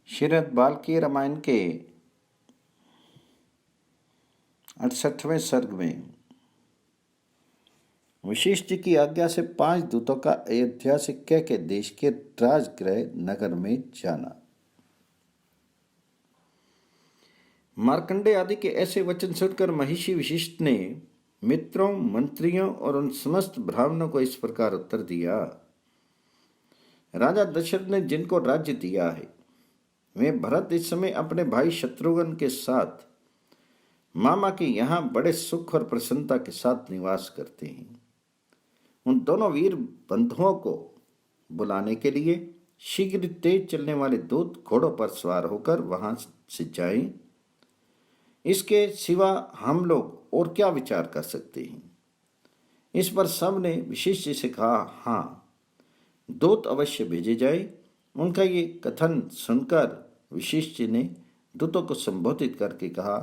श्रीमद् वाल्मीकि रामायण के 68वें सर्ग में वशिष्ठ की आज्ञा से 5 दूतों का अयोध्या से कैके देश के राजगृह नगर में जाना। मार्कंडे आदि के ऐसे वचन सुनकर महिषी वशिष्ठ ने मित्रों, मंत्रियों और उन समस्त ब्राह्मणों को इस प्रकार उत्तर दिया। राजा दशरथ ने जिनको राज्य दिया है वे भरत इस समय अपने भाई शत्रुघ्न के साथ मामा के यहाँ बड़े सुख और प्रसन्नता के साथ निवास करते हैं। उन दोनों वीर बंधुओं को बुलाने के लिए शीघ्र तेज चलने वाले दूत घोड़ों पर सवार होकर वहां से जाएं। इसके सिवा हम लोग और क्या विचार कर सकते हैं। इस पर सब ने वशिष्ठ से कहा, हाँ, दूत अवश्य भेजे जाए। उनका ये कथन सुनकर वशिष्ठ ने दूतों को संबोधित करके कहा,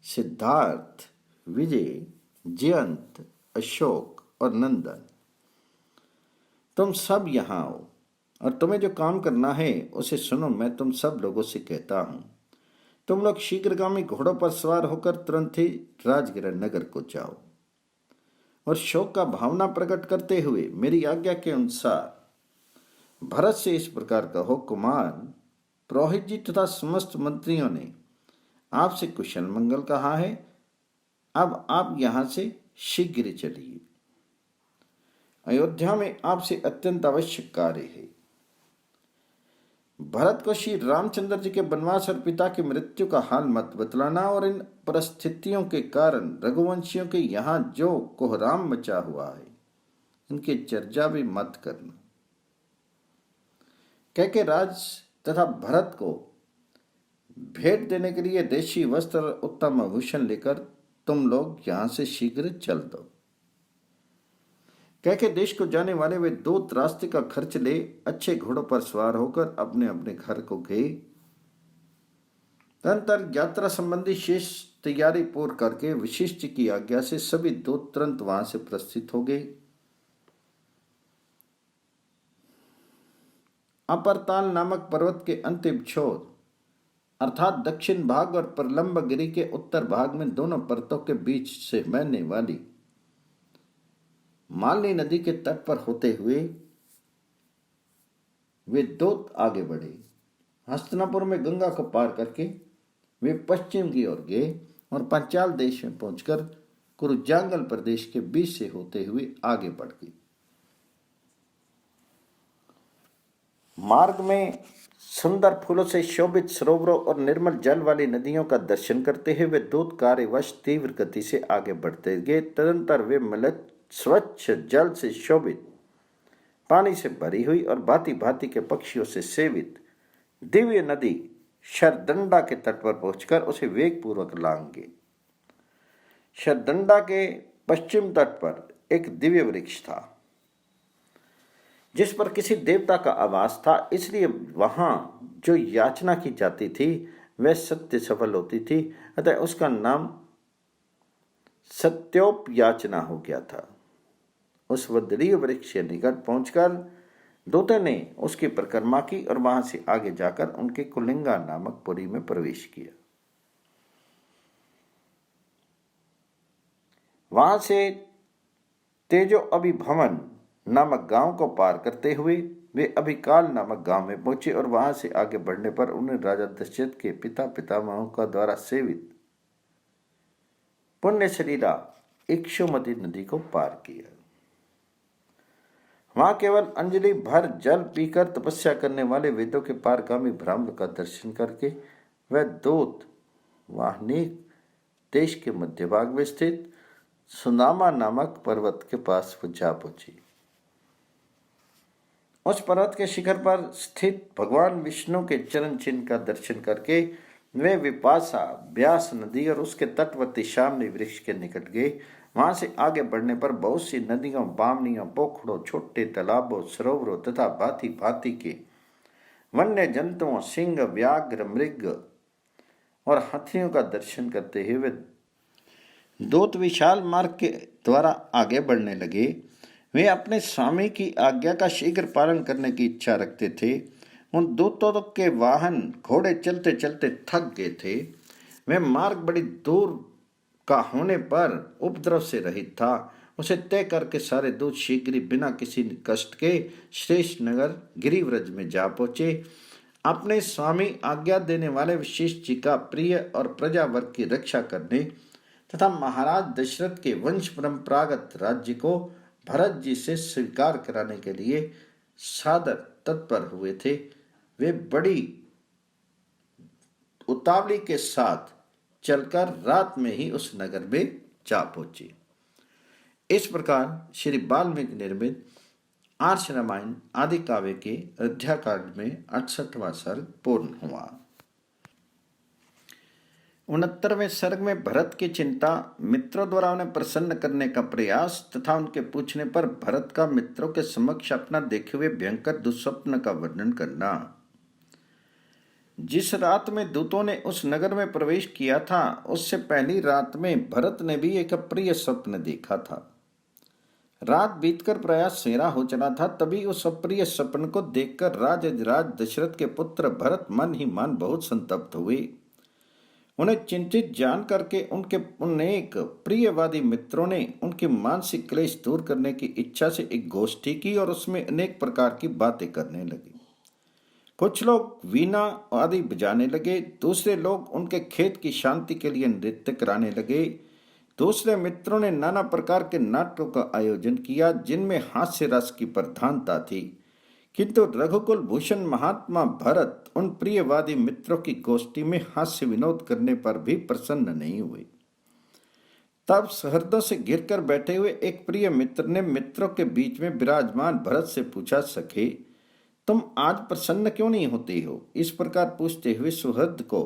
सिद्धार्थ, विजय, जयंत, अशोक और नंदन, तुम सब यहाँ आओ और तुम्हें जो काम करना है उसे सुनो। मैं तुम सब लोगों से कहता हूँ, तुम लोग शीघ्रगामी घोड़ों पर सवार होकर तुरंत ही राजगृह नगर को जाओ और शोक का भावना प्रकट करते हुए मेरी आज्ञा के अनुसार भरत से इस प्रकार कहो, कुमार, पुरोहित जी तथा समस्त मंत्रियों ने आपसे कुशल मंगल कहा है। अब आप यहां से शीघ्र चलिए। अयोध्या में आपसे अत्यंत आवश्यक कार्य है। भरत को श्री रामचंद्र जी के वनवास और पिता की मृत्यु का हाल मत बतलाना और इन परिस्थितियों के कारण रघुवंशियों के यहाँ जो कोहराम मचा हुआ है इनकी चर्चा भी मत करना। कैके राज तथा भरत को भेंट देने के लिए देशी वस्त्र और उत्तम आभूषण लेकर तुम लोग यहां से शीघ्र चल दो। कैके देश को जाने वाले वे दूत रास्ते का खर्च ले अच्छे घोड़ों पर सवार होकर अपने अपने घर को गए। तदनंतर यात्रा संबंधी शेष तैयारी पूर्ण करके वशिष्ठ की आज्ञा से सभी दूत तुरंत वहां से प्रस्थित हो गए। अपरताल नामक पर्वत के अंतिम छोर अर्थात दक्षिण भाग और प्रलंब गिरी के उत्तर भाग में दोनों पर्वतों के बीच से बहने वाली मालनी नदी के तट पर होते हुए वे दूत आगे बढ़े। हस्तिनापुर में गंगा को पार करके वे पश्चिम की ओर गए और पांचाल देश में पहुंचकर कुरुजांगल प्रदेश के बीच से होते हुए आगे बढ़ गए। मार्ग में सुंदर फूलों से शोभित सरोवरों और निर्मल जल वाली नदियों का दर्शन करते हुए वे दूत कार्यवश तीव्र गति से आगे बढ़ते गए। तदनंतर वे मलत स्वच्छ जल से शोभित, पानी से भरी हुई और भांति भांति के पक्षियों से सेवित दिव्य नदी शरदंडा के तट पर पहुंचकर उसे वेग पूर्वक लांघे। शरदंडा के पश्चिम तट पर एक दिव्य वृक्ष था जिस पर किसी देवता का आवास था, इसलिए वहां जो याचना की जाती थी वह सत्य सफल होती थी, अतः उसका नाम सत्योपयाचना हो गया था। उस वदरीय वृक्ष के निकट पहुंचकर दूतों ने उसकी परिक्रमा की और वहां से आगे जाकर उनके कुलिंगा नामक पुरी में प्रवेश किया। वहां से तेजो अभिभवन नामक गांव को पार करते हुए वे अभिकाल नामक गांव में पहुंचे और वहां से आगे बढ़ने पर उन्हें राजा दशरथ के पिता पितामहों का द्वारा सेवित पुण्य शरीरा इक्षुमती नदी को पार किया। वहां केवल अंजलि भर जल पीकर तपस्या करने वाले वेदों के पारगामी ब्राह्मण का दर्शन करके वह दूत वाहनीक देश के मध्य भाग में स्थित सुनामा नामक पर्वत के पास जा पहुंची। उस पर्वत के शिखर पर स्थित भगवान विष्णु के चरण चिन्ह का दर्शन करके वे विपाशा, ब्यास नदी और उसके तटवर्ती सामने वृक्ष के निकट गए। वहां से आगे बढ़ने पर बहुत सी नदियों, बामनियों, पोखरों, छोटे तालाबों, सरोवरों तथा भांति भांति के वन्य जंतुओं, सिंह, व्याघ्र, मृग और हाथियों का दर्शन करते हुए दूत विशाल मार्ग के द्वारा आगे बढ़ने लगे। वे अपने स्वामी की आज्ञा का शीघ्र पालन करने की इच्छा रखते थे। उन दूतों के वाहन घोड़े चलते चलते थक गए थे। वह मार्ग बड़ी दूर का होने पर उपद्रव से रहित था। उसे तय करके सारे दूत शीघ्र बिना किसी कष्ट के श्रेष्ठ नगर गिरिव्रज में जा पहुंचे। अपने स्वामी आज्ञा देने वाले विशिष्ट जी का प्रिय और प्रजा वर्ग की रक्षा करने तथा महाराज दशरथ के वंश परंपरागत राज्य को भरत जी से स्वीकार कराने के लिए सादर तत्पर हुए थे। वे बड़ी उतावली के साथ चलकर रात में ही उस नगर में जा पहुंचे। इस प्रकार श्री वाल्मीकि निर्मित आर्ष रामायण आदि काव्य के अयोध्याकांड में 68वां सर्ग पूर्ण हुआ। 69वें सर्ग में भरत की चिंता, मित्रों द्वारा उन्हें प्रसन्न करने का प्रयास तथा उनके पूछने पर भरत का मित्रों के समक्ष अपना देखे हुए भयंकर दुस्वप्न का वर्णन करना। जिस रात में दूतों ने उस नगर में प्रवेश किया था, उससे पहली रात में भरत ने भी एक अप्रिय स्वप्न देखा था। रात बीतकर प्रायः सवेरा हो चला था, तभी उस अप्रिय स्वप्न को देखकर राज दशरथ के पुत्र भरत मन ही मन बहुत संतप्त हुए। उन्हें चिंतित जान करके उनके अनेक प्रियवादी मित्रों ने उनकी मानसिक क्लेश दूर करने की इच्छा से एक गोष्ठी की और उसमें अनेक प्रकार की बातें करने लगे। कुछ लोग वीणा आदि बजाने लगे, दूसरे लोग उनके खेत की शांति के लिए नृत्य कराने लगे। दूसरे मित्रों ने नाना प्रकार के नाटकों का आयोजन किया जिनमें हास्य रस की प्रधानता थी, किंतु रघुकुल भूषण महात्मा भरत उन प्रियवादी मित्रों की गोष्ठी में हास्य विनोद करने पर भी प्रसन्न नहीं हुए। तब सहृदय से घिरकर बैठे हुए एक प्रिय मित्र ने मित्रों के बीच में विराजमान भरत से पूछा, सखे तुम आज प्रसन्न क्यों नहीं होते हो? इस प्रकार पूछते हुए सुहृद को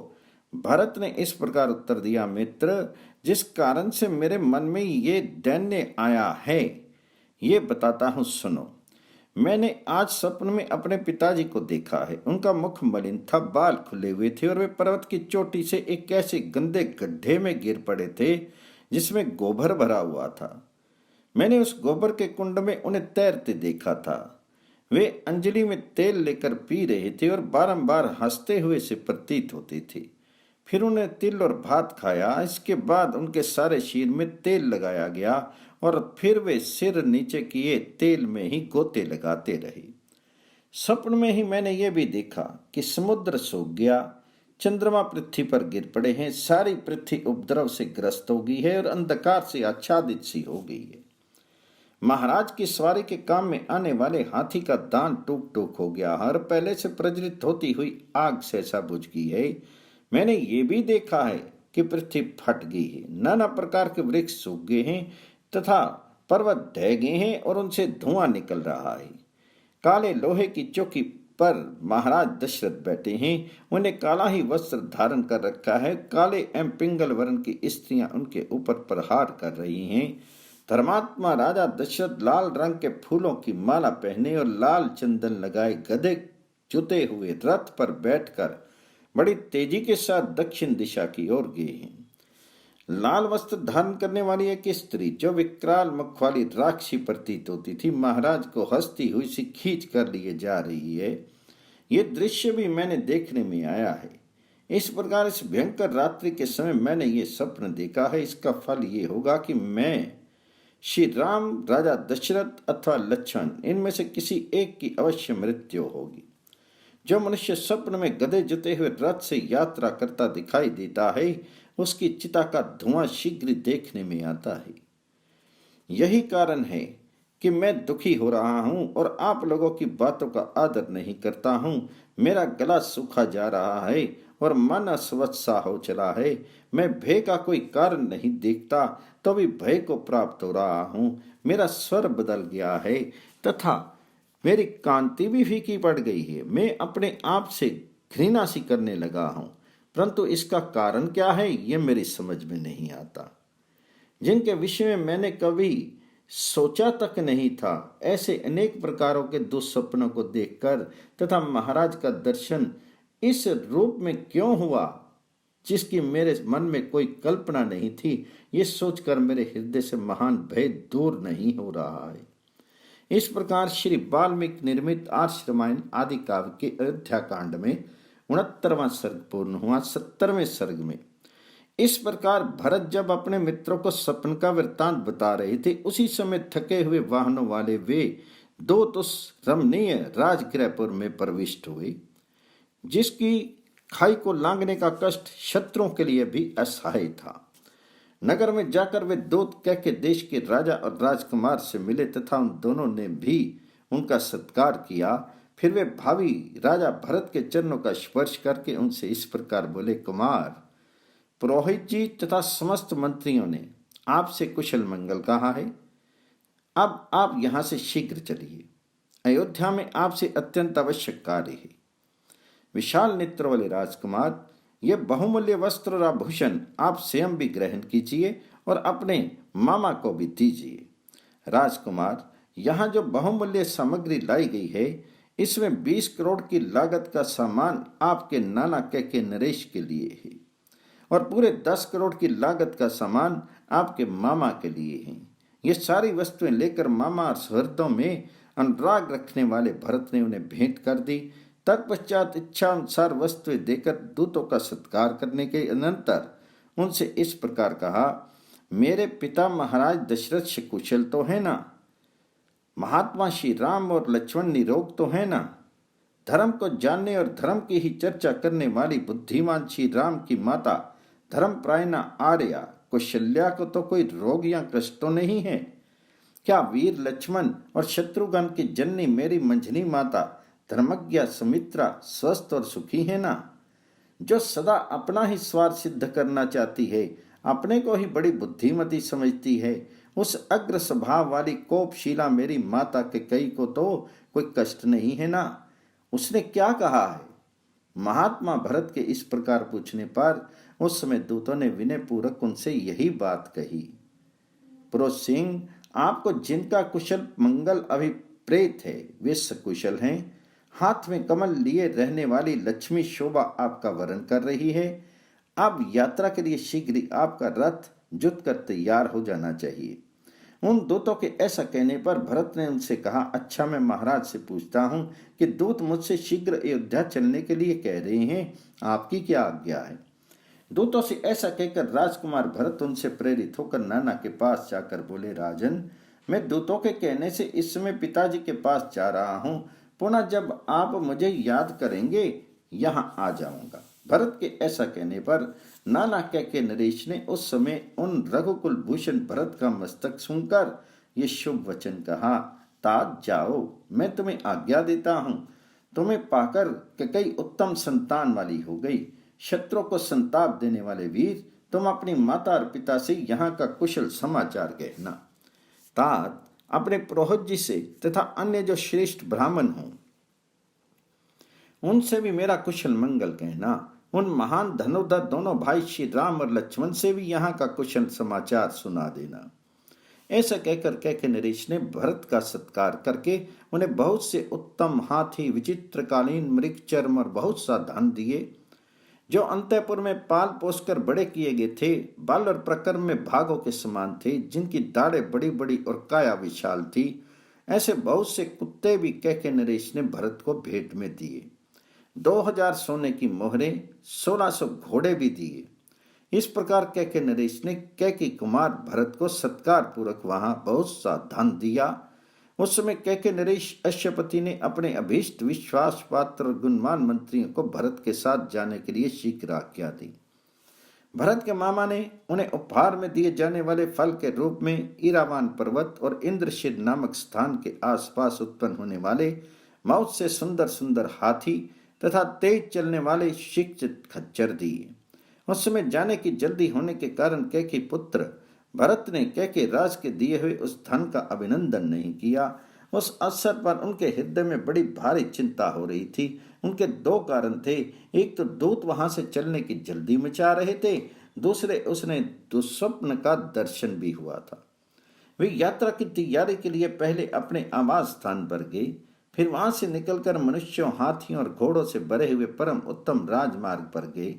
भरत ने इस प्रकार उत्तर दिया, मित्र, जिस कारण से मेरे मन में ये दैन्य आया है ये बताता हूँ, सुनो। मैंने आज स्वप्न में अपने पिताजी को देखा है। उनका मुख मलिन था, बाल खुले हुए थे और वे पर्वत की चोटी से एक ऐसे गंदे गड्ढे में गिर पड़े थे जिसमें गोबर भरा हुआ था। मैंने उस गोबर के कुंड में उन्हें तैरते देखा था। वे अंजलि में तेल लेकर पी रहे थे और बारंबार हंसते हुए से प्रतीत होते थे। फिर उन्हें तिल और भात खाया। इसके बाद उनके सारे शरीर में तेल लगाया गया और फिर वे सिर नीचे किए तेल में ही गोते लगाते रहे। स्वप्न में ही मैंने ये भी देखा कि समुद्र सूख गया, चंद्रमा पृथ्वी पर गिर पड़े हैं, सारी पृथ्वी उपद्रव से ग्रस्त हो गई है और अंधकार से आच्छादित सी हो गई है। महाराज की सवारी के काम में आने वाले हाथी का दांत टूक टूक हो गया और पहले से प्रज्वलित होती हुई आग सहसा बुझ गई है। मैंने ये भी देखा है कि पृथ्वी फट गई है, नाना प्रकार के वृक्ष सूख गए हैं तथा पर्वत ढह गए हैं और उनसे धुआं निकल रहा है। काले लोहे की चौकी पर महाराज दशरथ बैठे हैं, उन्हें काला ही वस्त्र धारण कर रखा है। काले एवं पिंगल वर्ण की स्त्रियां उनके ऊपर प्रहार कर रही हैं। धर्मात्मा राजा दशरथ लाल रंग के फूलों की माला पहने और लाल चंदन लगाए गधे जुते हुए रथ पर बैठकर बड़ी तेजी के साथ दक्षिण दिशा की ओर गए हैं। लाल वस्त्र धारण करने वाली एक स्त्री जो विकराल मुख वाली राक्षसी प्रतीत होती थी, महाराज को हंसती हुई सी खींच कर लिए जा रही है। ये दृश्य भी मैंने देखने में आया है। इस प्रकार इस भयंकर रात्रि के समय मैंने ये स्वप्न देखा है। इसका फल ये होगा कि मैं श्री राम, राजा दशरथ अथवा लक्ष्मण, इनमें से किसी एक की अवश्य मृत्यु होगी। जो मनुष्य स्वप्न में गधे जुते हुए रथ से यात्रा करता दिखाई देता है, उसकी चिता का धुआं शीघ्र देखने में आता है। यही कारण है कि मैं दुखी हो रहा हूं और आप लोगों की बातों का आदर नहीं करता हूं। मेरा गला सूखा जा रहा है और मन अस्वस्थ सा हो चला है। मैं भय का कोई कारण नहीं देखता तो भी भय को प्राप्त हो रहा हूं। मेरा स्वर बदल गया है तथा मेरी कांति भी फीकी पड़ गई है। मैं अपने आप से घृणा सी करने लगा हूं, परंतु इसका कारण क्या है ये मेरी समझ में नहीं आता। जिनके विषय में मैंने कभी सोचा तक नहीं था, ऐसे अनेक प्रकारों के दुस्वप्नों को देखकर तथा महाराज का दर्शन इस रूप में क्यों हुआ जिसकी मेरे मन में कोई कल्पना नहीं थी, ये सोचकर मेरे हृदय से महान भय दूर नहीं हो रहा है। इस प्रकार श्री वाल्मीकि निर्मित आर्ष रामायण आदि काव्य के अयोध्या कांड में 69वां सर्ग पूर्ण हुआ। 70वें सर्ग में इस प्रकार भरत जब अपने मित्रों को सपन का वृत्तांत बता रहे थे, उसी समय थके हुए वाहनों वाले वे दूत उस रमणीय राजगृहपुर में प्रविष्ट हुए, जिसकी खाई को लांघने का कष्ट शत्रुओं के लिए भी असहाय था। नगर में जाकर वे दूत कैके देश के राजा और राजकुमार से मिले तथा उन दोनों ने भी उनका सत्कार किया। फिर वे भावी राजा भरत के चरणों का स्पर्श करके उनसे इस प्रकार बोले, कुमार, पुरोहित जी तथा समस्त मंत्रियों ने आपसे कुशल मंगल कहा है। अब आप यहां से शीघ्र चलिए। अयोध्या में आपसे अत्यंत आवश्यक कार्य है। विशाल नेत्र वाले राजकुमार, ये बहुमूल्य वस्त्र और आभूषण आप स्वयं भी ग्रहण कीजिए और अपने मामा को भी दीजिए। राजकुमार, यहाँ जो बहुमूल्य सामग्री लाई गई है, इसमें 20 करोड़ की लागत का सामान आपके नाना कैके नरेश के लिए है और पूरे 10 करोड़ की लागत का सामान आपके मामा के लिए है। ये सारी वस्तुएं लेकर मामा और सहृदों में अनुराग रखने वाले भरत ने उन्हें भेंट कर दी। तत्पश्चात इच्छा अनुसार वस्तुएं देकर दूतों का सत्कार करने के अनंतर उनसे इस प्रकार कहा, मेरे पिता महाराज दशरथ से कुशल तो है ना? महात्मा श्री राम और लक्ष्मण निरोग तो है ना? धर्म को जानने और धर्म की ही चर्चा करने वाली बुद्धिमान श्री राम की माता धर्मप्रायणा आर्या कौशल्या को तो कोई रोग या कष्ट तो नहीं है? क्या वीर लक्ष्मण और शत्रुघ्न की जननी मेरी मंझली माता धर्मज्ञा सुमित्रा स्वस्थ और सुखी है ना? जो सदा अपना ही स्वार्थ सिद्ध करना चाहती है, अपने को ही बड़ी बुद्धिमती समझती है, उस अग्र स्वभाव वाली कोपशीला मेरी माता के कई को तो कोई कष्ट नहीं है ना? उसने क्या कहा है? महात्मा भरत के इस प्रकार पूछने पर उस समय दूतों ने विनय पूर्वक उनसे यही बात कही, पुरोहित सिंह, आपको जिनका कुशल मंगल अभिप्रेत है वे सकुशल हैं। हाथ में कमल लिए रहने वाली लक्ष्मी शोभा आपका वरण कर रही है। अब यात्रा के लिए शीघ्र ही आपका रथ जुट कर तैयार हो जाना चाहिए। उन दूतों के ऐसा कहने पर भरत ने उनसे कहा, अच्छा, मैं महाराज से पूछता हूँ कि दूत मुझसे शीघ्र अयोध्या चलने के लिए कह रहे हैं, आपकी क्या आज्ञा है? दूतों से ऐसा कहकर राजकुमार भरत उनसे प्रेरित होकर नाना के पास जाकर बोले, राजन, मैं दूतों के कहने से इस समय पिताजी के पास जा रहा हूँ। पुनः जब आप मुझे याद करेंगे यहाँ आ जाऊंगा। भरत के ऐसा कहने पर नाना कैके नरेश ने उस समय उन रघुकुल भूषण भरत का मस्तक सुनकर ये शुभ वचन कहा, तात जाओ, मैं तुम्हें आज्ञा देता हूँ। तुम्हें पाकर कई उत्तम संतान वाली हो गई। शत्रु को संताप देने वाले वीर, तुम अपनी माता और पिता से यहाँ का कुशल समाचार कहना। तात, अपने पुरोहित जी से तथा अन्य जो श्रेष्ठ ब्राह्मण हों उनसे भी मेरा कुशल मंगल कहना। उन महान धनुर्धर दोनों भाई श्री राम और लक्ष्मण से भी यहाँ का कुशल समाचार सुना देना। ऐसा कहकर कैके नरेश ने भरत का सत्कार करके उन्हें बहुत से उत्तम हाथी, विचित्रकालीन मृग चर्म और बहुत सा धन दिए। जो अंतःपुर में पाल पोसकर बड़े किए गए थे, बल और प्रक्रम में भागों के समान थे, जिनकी दाढ़ें बड़ी बड़ी और काया विशाल थी, ऐसे बहुत से कुत्ते भी कैके नरेश ने भरत को भेंट में दिए। 2000 सोने की मोहरें, 1600 घोड़े भी दिए। इस प्रकार कैके नरेश ने कैके कुमार भरत को सत्कार पूर्वक वहां बहुत सा धन दिया। उस समय कैके नरेश अश्वपति ने अपने अभीष्ट विश्वास पात्र गुणवान मंत्रियों को भरत के साथ जाने के लिए शीघ्र आज्ञा दी। भरत के मामा ने उन्हें उपहार में दिए जाने वाले फल के रूप में ईरावान पर्वत और इंद्रशिर नामक स्थान के आसपास उत्पन्न होने वाले बहुत से सुंदर सुंदर हाथी तथा तेज चलने वाले शिक्षित खच्चर दिए। उस समय जाने की जल्दी होने के कारण कैके पुत्र भरत ने कैके राज के दिए हुए उस धन का अभिनंदन नहीं किया। उस अवसर पर उनके हृदय में बड़ी भारी चिंता हो रही थी। उनके दो कारण थे, एक तो दूत वहां से चलने की जल्दी मचा रहे थे, दूसरे उसने दुस्वप्न का दर्शन भी हुआ था। वे यात्रा की तैयारी के लिए पहले अपने आवास स्थान पर गए, फिर वहां से निकलकर मनुष्यों, हाथियों और घोड़ों से भरे हुए परम उत्तम राजमार्ग पर गए।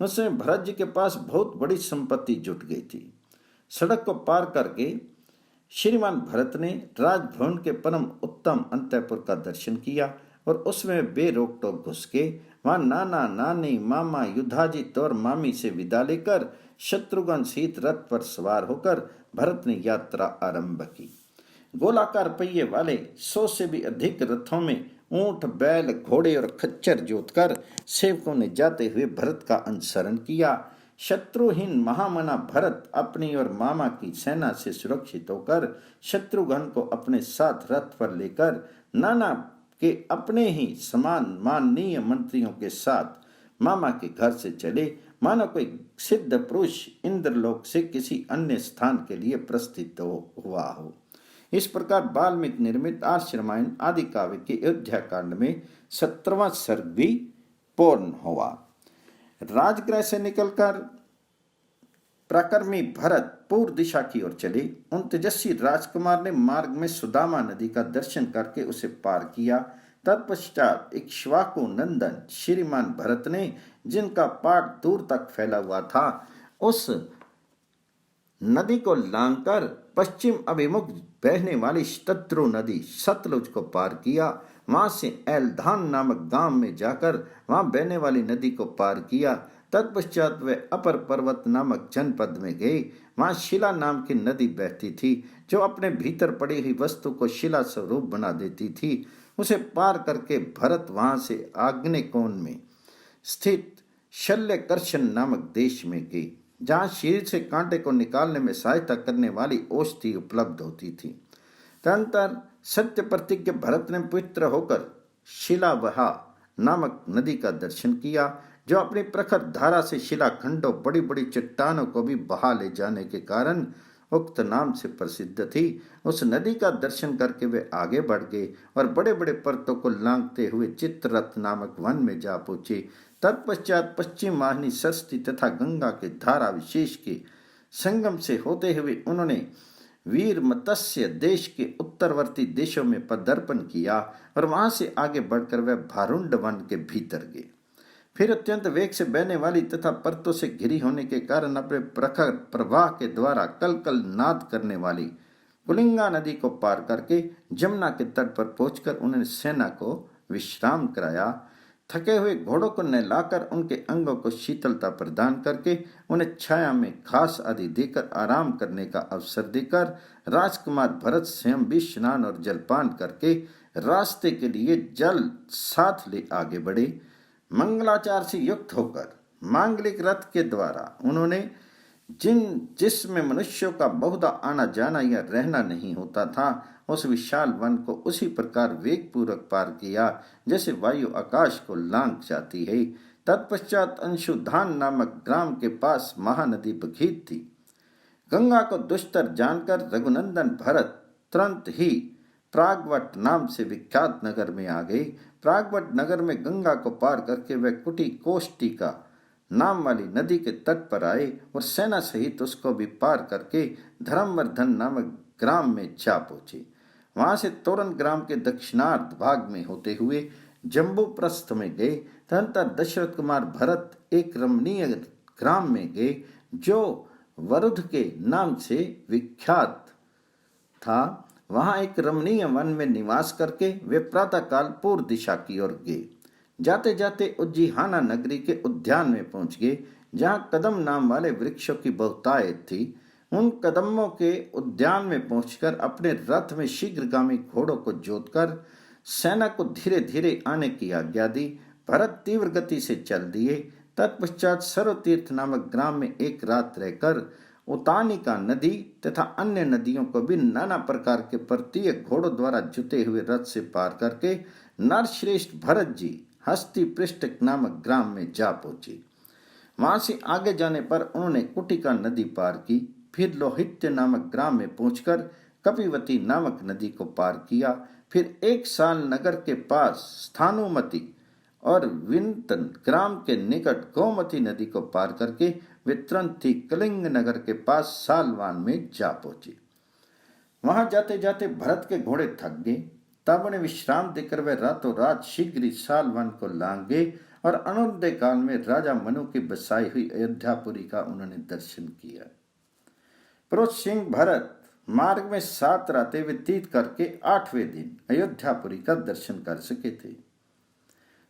उसमें भरत जी के पास बहुत बड़ी संपत्ति जुट गई थी। सड़क को पार करके श्रीमान भरत ने राजभवन के परम उत्तम अंतःपुर का दर्शन किया और उसमें बेरोक टोक घुस के वहां नाना नानी मामा युधाजित और मामी से विदा लेकर शत्रुघ्न सहित रथ पर सवार होकर भरत ने यात्रा आरंभ की। गोलाकार पहिए वाले 100 से भी अधिक रथों में ऊंट बैल घोड़े और खच्चर जोतकर सेवकों ने जाते हुए भरत का अनुसरण किया। शत्रुहीन महामना भरत अपनी और मामा की सेना से सुरक्षित होकर शत्रुघ्न को अपने साथ रथ पर लेकर नाना के अपने ही समान माननीय मंत्रियों के साथ मामा के घर से चले, मानो कोई सिद्ध पुरुष इंद्रलोक से किसी अन्य स्थान के लिए प्रस्थित हुआ हो। इस प्रकार वाल्मीकि निर्मित आर्ष रामायण आदि काव्य के अयोध्या कांड में 17वां सर्ग भी पूर्ण हुआ। राजगृह से निकलकर पराक्रमी भरत पूर्व दिशा की ओर चले। उन तेजस्वी राजकुमार ने मार्ग में सुदामा नदी का दर्शन करके उसे पार किया। तत्पश्चात इक्ष्वाकु नंदन श्रीमान भरत ने, जिनका पाट दूर तक फैला हुआ था, उस नदी को लांघकर पश्चिम अभिमुख बहने वाली शत्रु नदी सतलुज को पार किया। वहां से एलधान नामक गांव में जाकर वहां बहने वाली नदी को पार किया। तत्पश्चात वे अपर पर्वत नामक जनपद में गए। वहां शिला नाम की नदी बहती थी, जो अपने भीतर पड़ी हुई वस्तु को शिला स्वरूप बना देती थी। उसे पार करके भरत वहां से आग्नेय कोण में स्थित शल्यकर्षण नामक देश में गए, जहां शरीर से कांटे को निकालने में सहायता करने वाली औषधि उपलब्ध होती थी। तदनंतर सत्य प्रतिज्ञ भरत ने पवित्र होकर शिलावहा नामक नदी का दर्शन किया, जो अपनी प्रखर धारा से शिलाखंडों बड़ी बड़ी चट्टानों को भी बहा ले जाने के कारण उक्त नाम से प्रसिद्ध थी। उस नदी का दर्शन करके वे आगे बढ़ गए और बड़े बड़े पर्वतों को लांघते हुए चित्ररथ नामक वन में जा पहुंचे। तत्पश्चात पश्चिम वाहिनी सरस्वती तथा गंगा के धारा विशेष के संगम से होते हुए उन्होंने वीर मत्स्य देश के उत्तरवर्ती देशों में पदार्पण किया और वहां से आगे बढ़कर वह भारुंड वन के भीतर गए। फिर अत्यंत वेग से बहने वाली तथा पर्वतों से घिरी होने के कारण अपने प्रखर प्रवाह के द्वारा कल कल नाद करने वाली कुलिंगा नदी को पार करके जमुना के तट पर पहुंचकर उन्होंने सेना को विश्राम कराया। थके हुए घोड़ों को नहलाकर उनके अंगों को शीतलता प्रदान करके उन्हें छाया में घास आदि देकर आराम करने का अवसर देकर राजकुमार भरत स्वयं भी स्नान और जलपान करके रास्ते के लिए जल साथ ले आगे बढ़े। मंगलाचार से युक्त होकर मांगलिक रथ के द्वारा उन्होंने जिसमें मनुष्यों का बहुधा आना जाना या रहना नहीं होता था, उस विशाल वन को उसी प्रकार वेग पूर्वक पार किया जैसे वायु आकाश को लांघ जाती है। तत्पश्चात अंशुधान नामक ग्राम के पास महानदी बघीत थी। गंगा को दुष्तर जानकर रघुनंदन भरत तुरंत ही प्रागवट नाम से विख्यात नगर में आ गए। प्रागवट नगर में गंगा को पार करके वे कुटी कोष्टिका नाम वाली नदी के तट पर आए और सेना सहित उसको भी पार करके धर्मवर्धन नामक ग्राम में जा पहुंचे। वहां से तोरण ग्राम के दक्षिणार्ध भाग में होते हुए जम्बू प्रस्थ में गए। तदनंतर दशरथ कुमार भरत एक रमणीय ग्राम में गए, जो वरुध के नाम से विख्यात था। वहां एक रमणीय वन में निवास करके वे प्रातःकाल पूर्व दिशा की ओर गए। जाते जाते उज्जीहाना नगरी के उद्यान में पहुंच गए, जहां कदम नाम वाले वृक्षों की बहुतायत थी। उन कदमों के उद्यान में पहुंचकर अपने रथ में शीघ्रगामी घोड़ों को जोतकर सेना को धीरे धीरे आने की आज्ञा दी। भरत तीव्र गति से चल दिए। तत्पश्चात सर्वतीर्थ नामक ग्राम में एक रात रहकर उतानिका नदी तथा अन्य नदियों को भी नाना प्रकार के प्रत्येक घोड़ों द्वारा जुते हुए रथ से पार करके नरश्रेष्ठ भरत जी हस्ती पृष्ठ नामक ग्राम में जा पहुंचे। वहां से आगे जाने पर उन्होंने कुटिका नदी पार की। फिर लोहित्य नामक ग्राम में पहुंचकर कपिवती नामक नदी को पार किया। फिर एक साल नगर के पास स्थानुमति और विंतन ग्राम के निकट गोमती नदी को पार करके वे तुरंत ही कलिंग नगर के पास सालवान में जा पहुंचे। वहां जाते जाते भरत के घोड़े थक गए। तब उन्हें विश्राम देकर वे रातों रात शीघ्र ही सालवन को लांघ गए और अनुदय काल में राजा मनु की बसाई हुई अयोध्यापुरी का उन्होंने दर्शन किया। पुरुष सिंह भरत मार्ग में 7 रातें व्यतीत करके 8वें दिन अयोध्यापुरी का दर्शन कर सके थे।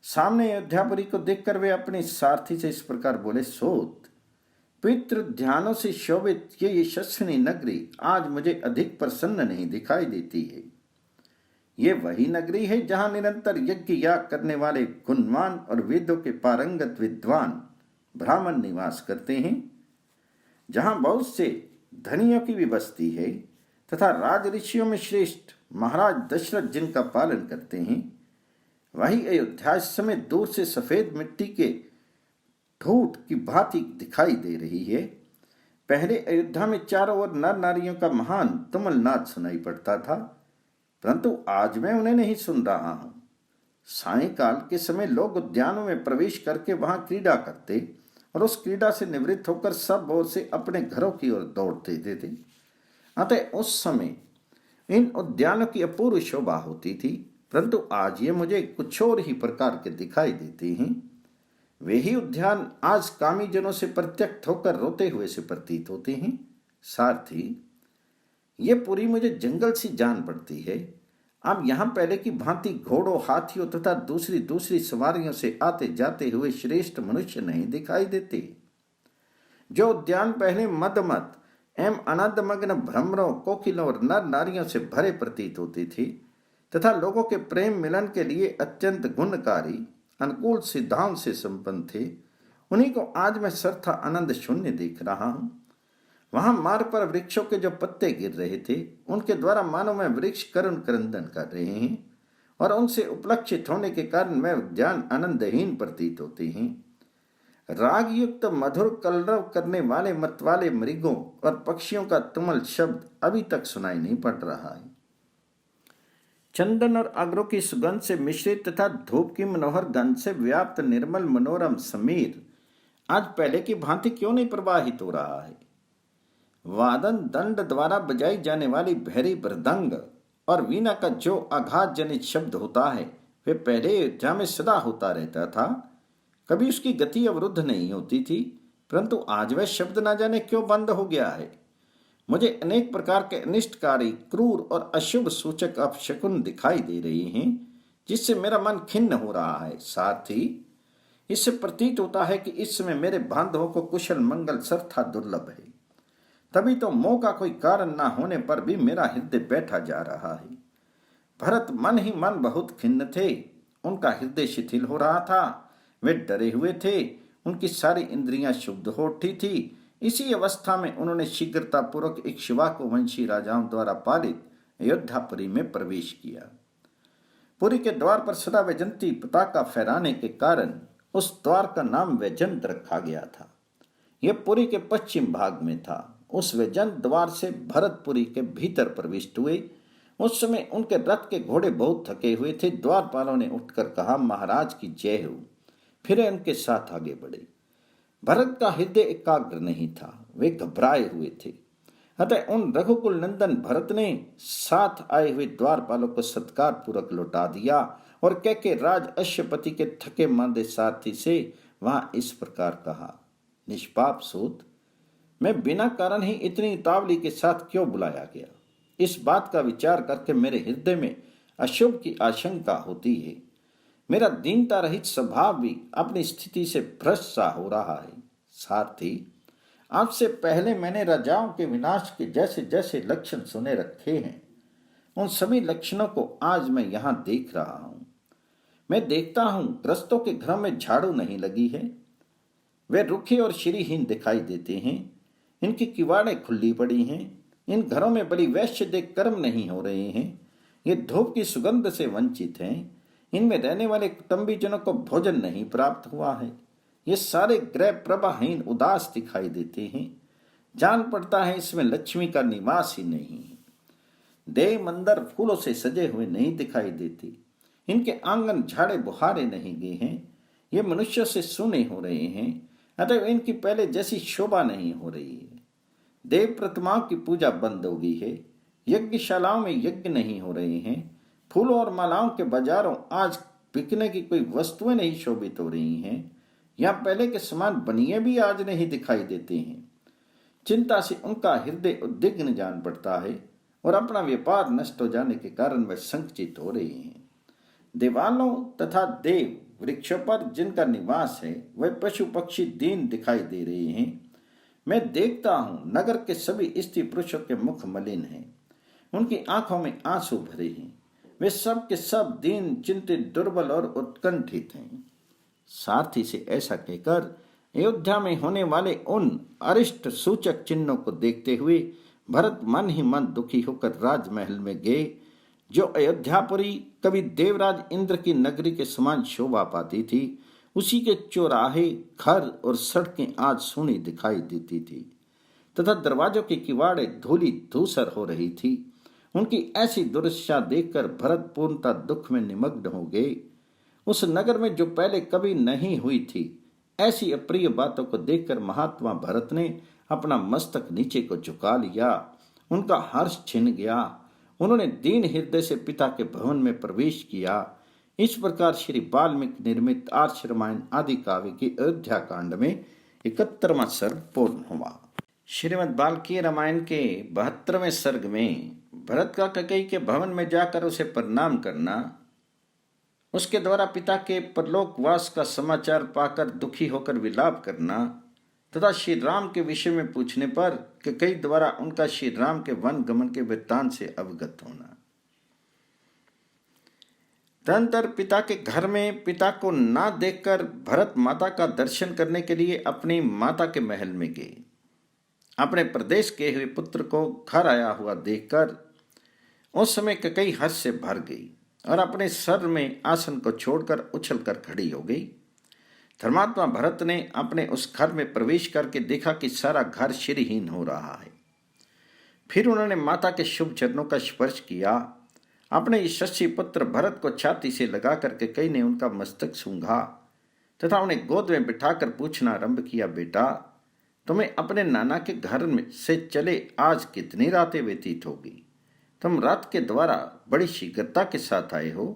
सामने अयोध्यापुरी को देखकर वे अपने सारथी से इस प्रकार बोले, सोत, पितृ ध्यानों से शोभित ये यशस्विनी नगरी आज मुझे अधिक प्रसन्न नहीं दिखाई देती है। ये वही नगरी है जहां निरंतर यज्ञ याग करने वाले गुणवान और वेदों के पारंगत विद्वान ब्राह्मण निवास करते हैं, जहां बहुत से धनियों की भी बस्ती है तथा राज ऋषियों में श्रेष्ठ महाराज दशरथ जिनका पालन करते हैं। वही अयोध्या इस समय दूर से सफेद मिट्टी के ढूंढ की भांति दिखाई दे रही है। पहले अयोध्या में चारों ओर नर नारियों का महान तुमल नाद सुनाई पड़ता था, परंतु आज मैं उन्हें नहीं सुन रहा हूं। सायंकाल के समय लोग उद्यानों में प्रवेश करके वहां क्रीड़ा करते और उस क्रीड़ा से निवृत्त होकर सब ओर से अपने घरों की ओर दौड़ते थे। अतः उस समय इन उद्यानों की अपूर्व शोभा होती थी, परंतु आज ये मुझे कुछ और ही प्रकार के दिखाई देते हैं। वे ही उद्यान आज कामी जनों से प्रत्यक्ष होकर रोते हुए से प्रतीत होते हैं। सारथी, ये पुरी मुझे जंगल सी जान पड़ती है। अब यहाँ पहले की भांति घोड़ों, हाथियों तथा दूसरी दूसरी सवारियों से आते जाते हुए श्रेष्ठ मनुष्य नहीं दिखाई देते। जो उद्यान पहले मदमत एवं अनंतमग्न भ्रमरों, कोकिलों और नर नारियों से भरे प्रतीत होती थी तथा लोगों के प्रेम मिलन के लिए अत्यंत गुणकारी अनुकूल सिद्धांत से संपन्न थे, उन्हीं को आज मैं सर्वथा आनंद शून्य देख रहा हूं। वहां मार्ग पर वृक्षों के जो पत्ते गिर रहे थे, उनके द्वारा मानो मैं वृक्ष करुण क्रंदन कर रहे हैं और उनसे उपलक्षित होने के कारण मैं उद्यान आनंदहीन प्रतीत होते हैं। राग युक्त मधुर कलरव करने वाले मतवाले मृगों और पक्षियों का तुमल शब्द अभी तक सुनाई नहीं पड़ रहा है। चंदन और अगरों की सुगंध से मिश्रित तथा धूप की मनोहर गंध से व्याप्त निर्मल मनोरम समीर आज पहले की भांति क्यों नहीं प्रवाहित हो रहा है। वादन दंड द्वारा बजाई जाने वाली भैरी मृदंग और वीणा का जो आघात जनित शब्द होता है, वे पहले अयोध्या में सदा होता रहता था, कभी उसकी गति अवरुद्ध नहीं होती थी, परंतु आज वह शब्द न जाने क्यों बंद हो गया है। मुझे अनेक प्रकार के अनिष्टकारी, क्रूर और अशुभ सूचक अपशकुन दिखाई दे रहे हैं, जिससे मेरा मन खिन्न हो रहा है। साथ ही इससे प्रतीत होता है कि इस समय मेरे बांधवों को कुशल मंगल सर्वथा दुर्लभ है। तभी तो मोह का कोई कारण न होने पर भी मेरा हृदय बैठा जा रहा है। भरत मन ही मन बहुत खिन्न थे, उनका हृदय शिथिल हो रहा था, वे डरे हुए थे, उनकी सारी इंद्रियां शुद्ध हो उठी थी। इसी अवस्था में उन्होंने शीघ्रतापूर्वक इक्ष्वाकु वंशी राजाओं द्वारा पालित अयोध्यापुरी में प्रवेश किया। पुरी के द्वार पर सदा वैजंती पताका फहराने के कारण उस द्वार का नाम वैजंत रखा गया था। यह पुरी के पश्चिम भाग में था। उस वैजंत द्वार से भरतपुरी के भीतर प्रविष्ट हुए। उस समय उनके रथ के घोड़े बहुत थके हुए थे। द्वारपालों ने उठकर कहा, महाराज की जय हो। फिर उनके साथ आगे बढ़े। भरत का हृदय एकाग्र नहीं था, वे घबराए हुए थे। अतः उन रघुकुल नंदन भरत ने साथ आए हुए द्वारपालों को सत्कार पूर्वक लौटा दिया और कह के राज अश्वपति के थके मांदे सारथी से वहां इस प्रकार कहा, निष्पाप सूत, मैं बिना कारण ही इतनी उतावली के साथ क्यों बुलाया गया। इस बात का विचार करके मेरे हृदय में अशुभ की आशंका होती है। मेरा दीनता रहित स्वभाव भी अपनी स्थिति से भ्रष्ट सा हो रहा है। साथ ही आपसे पहले मैंने राजाओं के विनाश के जैसे जैसे लक्षण सुने रखे हैं, उन सभी लक्षणों को आज मैं यहाँ देख रहा हूँ। मैं देखता हूँ ग्रस्तों के घरों में झाड़ू नहीं लगी है, वे रुखे और श्रीहीन दिखाई देते हैं। इनकी किवाड़ें खुली पड़ी हैं। इन घरों में बड़ी वैश्य देख कर्म नहीं हो रहे हैं। ये धूप की सुगंध से वंचित हैं। इनमें रहने वाले कुटुंबी जनों को भोजन नहीं प्राप्त हुआ है। ये सारे ग्रह प्रभाहीन उदास दिखाई देते हैं। जान पड़ता है इसमें लक्ष्मी का निवास ही नहीं है। देव मंदिर फूलों से सजे हुए नहीं दिखाई देते। इनके आंगन झाड़े बुहारे नहीं गए हैं। ये मनुष्यों से सुने हो रहे हैं, अतः इनकी पहले जैसी शोभा नहीं हो रही है। देव प्रतिमाओं की पूजा बंद हो गई है। यज्ञशालाओं में यज्ञ नहीं हो रहे हैं। फूलों और मालाओं के बाजारों आज बिकने की कोई वस्तुएं नहीं शोभित हो रही हैं। यहाँ पहले के समान बनिए भी आज नहीं दिखाई देते हैं। चिंता से उनका हृदय उद्विग्न जान पड़ता है और अपना व्यापार नष्ट हो जाने के कारण वे संकुचित हो रहे हैं। देवालों तथा देव वृक्षों पर जिनका निवास है वह पशु पक्षी दीन दिखाई दे रहे हैं। मैं देखता हूँ नगर के सभी स्त्री पुरुषों के मुख मलिन हैं, उनकी आंखों में आंसू भरे हैं, वे सब के सब दीन चिंतित दुर्बल और उत्कंठित हैं। सारथी से ऐसा कहकर अयोध्या में होने वाले उन अरिष्ट सूचक चिन्हों को देखते हुए भरत मन ही मन दुखी होकर राजमहल में गए। जो अयोध्यापुरी कभी देवराज इंद्र की नगरी के समान शोभा पाती थी, उसी के चौराहे, घर और सड़कें आज सूनी दिखाई देती थी तथा दरवाजों की किवाड़े धूली धूसर हो रही थी। उनकी ऐसी दुर्दशा देखकर भरत पूर्णतः दुख में निमग्न हो गए। उस नगर में जो पहले कभी नहीं हुई थी, ऐसी अप्रिय बातों को देखकर महात्मा भरत ने अपना मस्तक नीचे को झुका लिया। उनका हर्ष छिन गया। उन्होंने दीन हृदय से पिता के भवन में प्रवेश किया। इस प्रकार श्री वाल्मीकि निर्मित आर्ष रामायण आदि काव्य की अयोध्या कांड में 71वां सर्ग पूर्ण हुआ। श्रीमद् वाल्मीकि रामायण के 72वें सर्ग में भरत का कैकेयी के भवन में जाकर उसे प्रणाम करना, उसके द्वारा पिता के परलोकवास का समाचार पाकर दुखी होकर विलाप करना तथा श्री राम के विषय में पूछने पर कैकेयी द्वारा उनका श्री राम के वन गमन के वृत्तांत से अवगत होना। तदनंतर पिता के घर में पिता को ना देखकर भरत माता का दर्शन करने के लिए अपनी माता के महल में गए। अपने प्रदेश के हुए पुत्र को घर आया हुआ देखकर उस समय कैकेयी हर्ष से भर गई और अपने सर में आसन को छोड़कर उछलकर खड़ी हो गई। धर्मात्मा भरत ने अपने उस घर में प्रवेश करके देखा कि सारा घर श्रीहीन हो रहा है। फिर उन्होंने माता के शुभ चरणों का स्पर्श किया। अपने यशस्वी पुत्र भरत को छाती से लगाकर कैकेयी ने उनका मस्तक सूंघा तथा उन्हें गोद में बिठाकर पूछना आरंभ किया, बेटा, तुम्हें अपने नाना के घर में से चले आज कितनी रातें व्यतीत होगी? तुम रथ के द्वारा बड़ी शीघ्रता के साथ आए हो।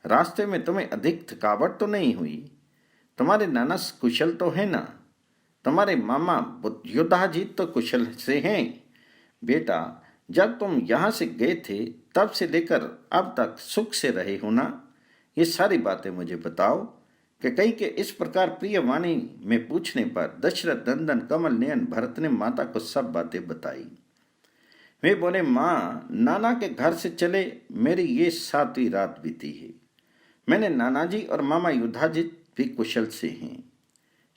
रास्ते में तुम्हें अधिक थकावट तो नहीं हुई? तुम्हारे नाना कुशल तो है ना? तुम्हारे मामा योद्धाजीत तो कुशल से हैं? बेटा, जब तुम यहाँ से गए थे तब से लेकर अब तक सुख से रहे हो ना? ये सारी बातें मुझे बताओ। कैकेयी के इस प्रकार प्रिय वाणी में पूछने पर दशरथ नंदन कमल नयन भरत ने माता को सब बातें बताई। वे बोले, माँ, नाना के घर से चले मेरी ये 7वीं रात बीती है। मैंने नाना जी और मामा युद्धाजित भी कुशल से हैं।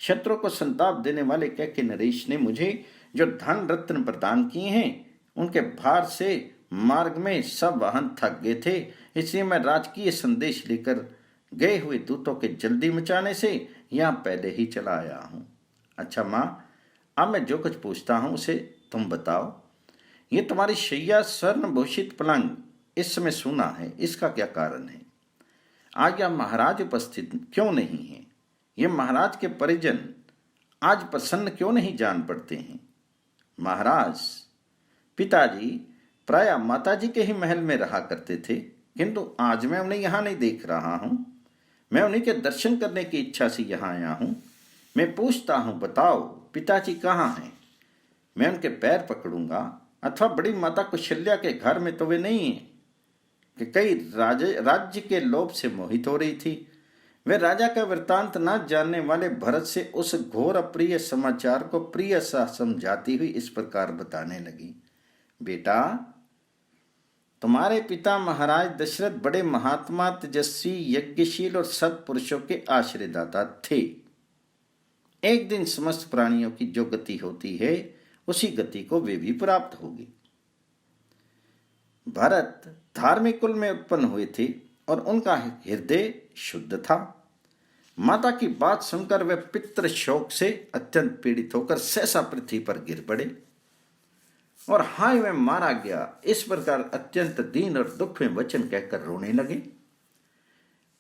शत्रु को संताप देने वाले कैके नरेश ने मुझे जो धन रत्न प्रदान किए हैं, उनके भार से मार्ग में सब वाहन थक गए थे, इसलिए मैं राजकीय संदेश लेकर गए हुए दूतों के जल्दी मचाने से यहाँ पहले ही चला आया हूँ। अच्छा माँ, अब मैं जो कुछ पूछता हूँ उसे तुम बताओ। ये तुम्हारी शैया स्वर्ण भूषित पलंग इस समय सूना है, इसका क्या कारण है? आज यह महाराज उपस्थित क्यों नहीं है? ये महाराज के परिजन आज प्रसन्न क्यों नहीं जान पड़ते हैं? महाराज, पिताजी प्रायः माताजी के ही महल में रहा करते थे, किंतु आज मैं उन्हें यहाँ नहीं देख रहा हूँ। मैं उन्हीं के दर्शन करने की इच्छा से यहाँ आया हूँ। मैं पूछता हूँ, बताओ पिताजी कहाँ हैं? मैं उनके पैर पकड़ूंगा। अथवा बड़ी माता कुशल्या के घर में तो वे नहीं हैं कि कई राज्य के लोभ से मोहित हो रही थी। वे राजा का वृत्तांत न जानने वाले भरत से उस घोर अप्रिय समाचार को प्रिय सा समझाती हुई इस प्रकार बताने लगी, बेटा, तुम्हारे पिता महाराज दशरथ बड़े महात्मा, तेजस्वी, यज्ञशील और सत्पुरुषों के आश्रयदाता थे। एक दिन समस्त प्राणियों की जो गति होती है, उसी गति को वे भी प्राप्त होगी। भरत धार्मिक कुल में उत्पन्न हुए थे और उनका हृदय शुद्ध था। माता की बात सुनकर वे पितृ शोक से अत्यंत पीड़ित होकर सहसा पृथ्वी पर गिर पड़े और हाय में मारा गया, इस प्रकार अत्यंत दीन और दुख में वचन कहकर रोने लगे।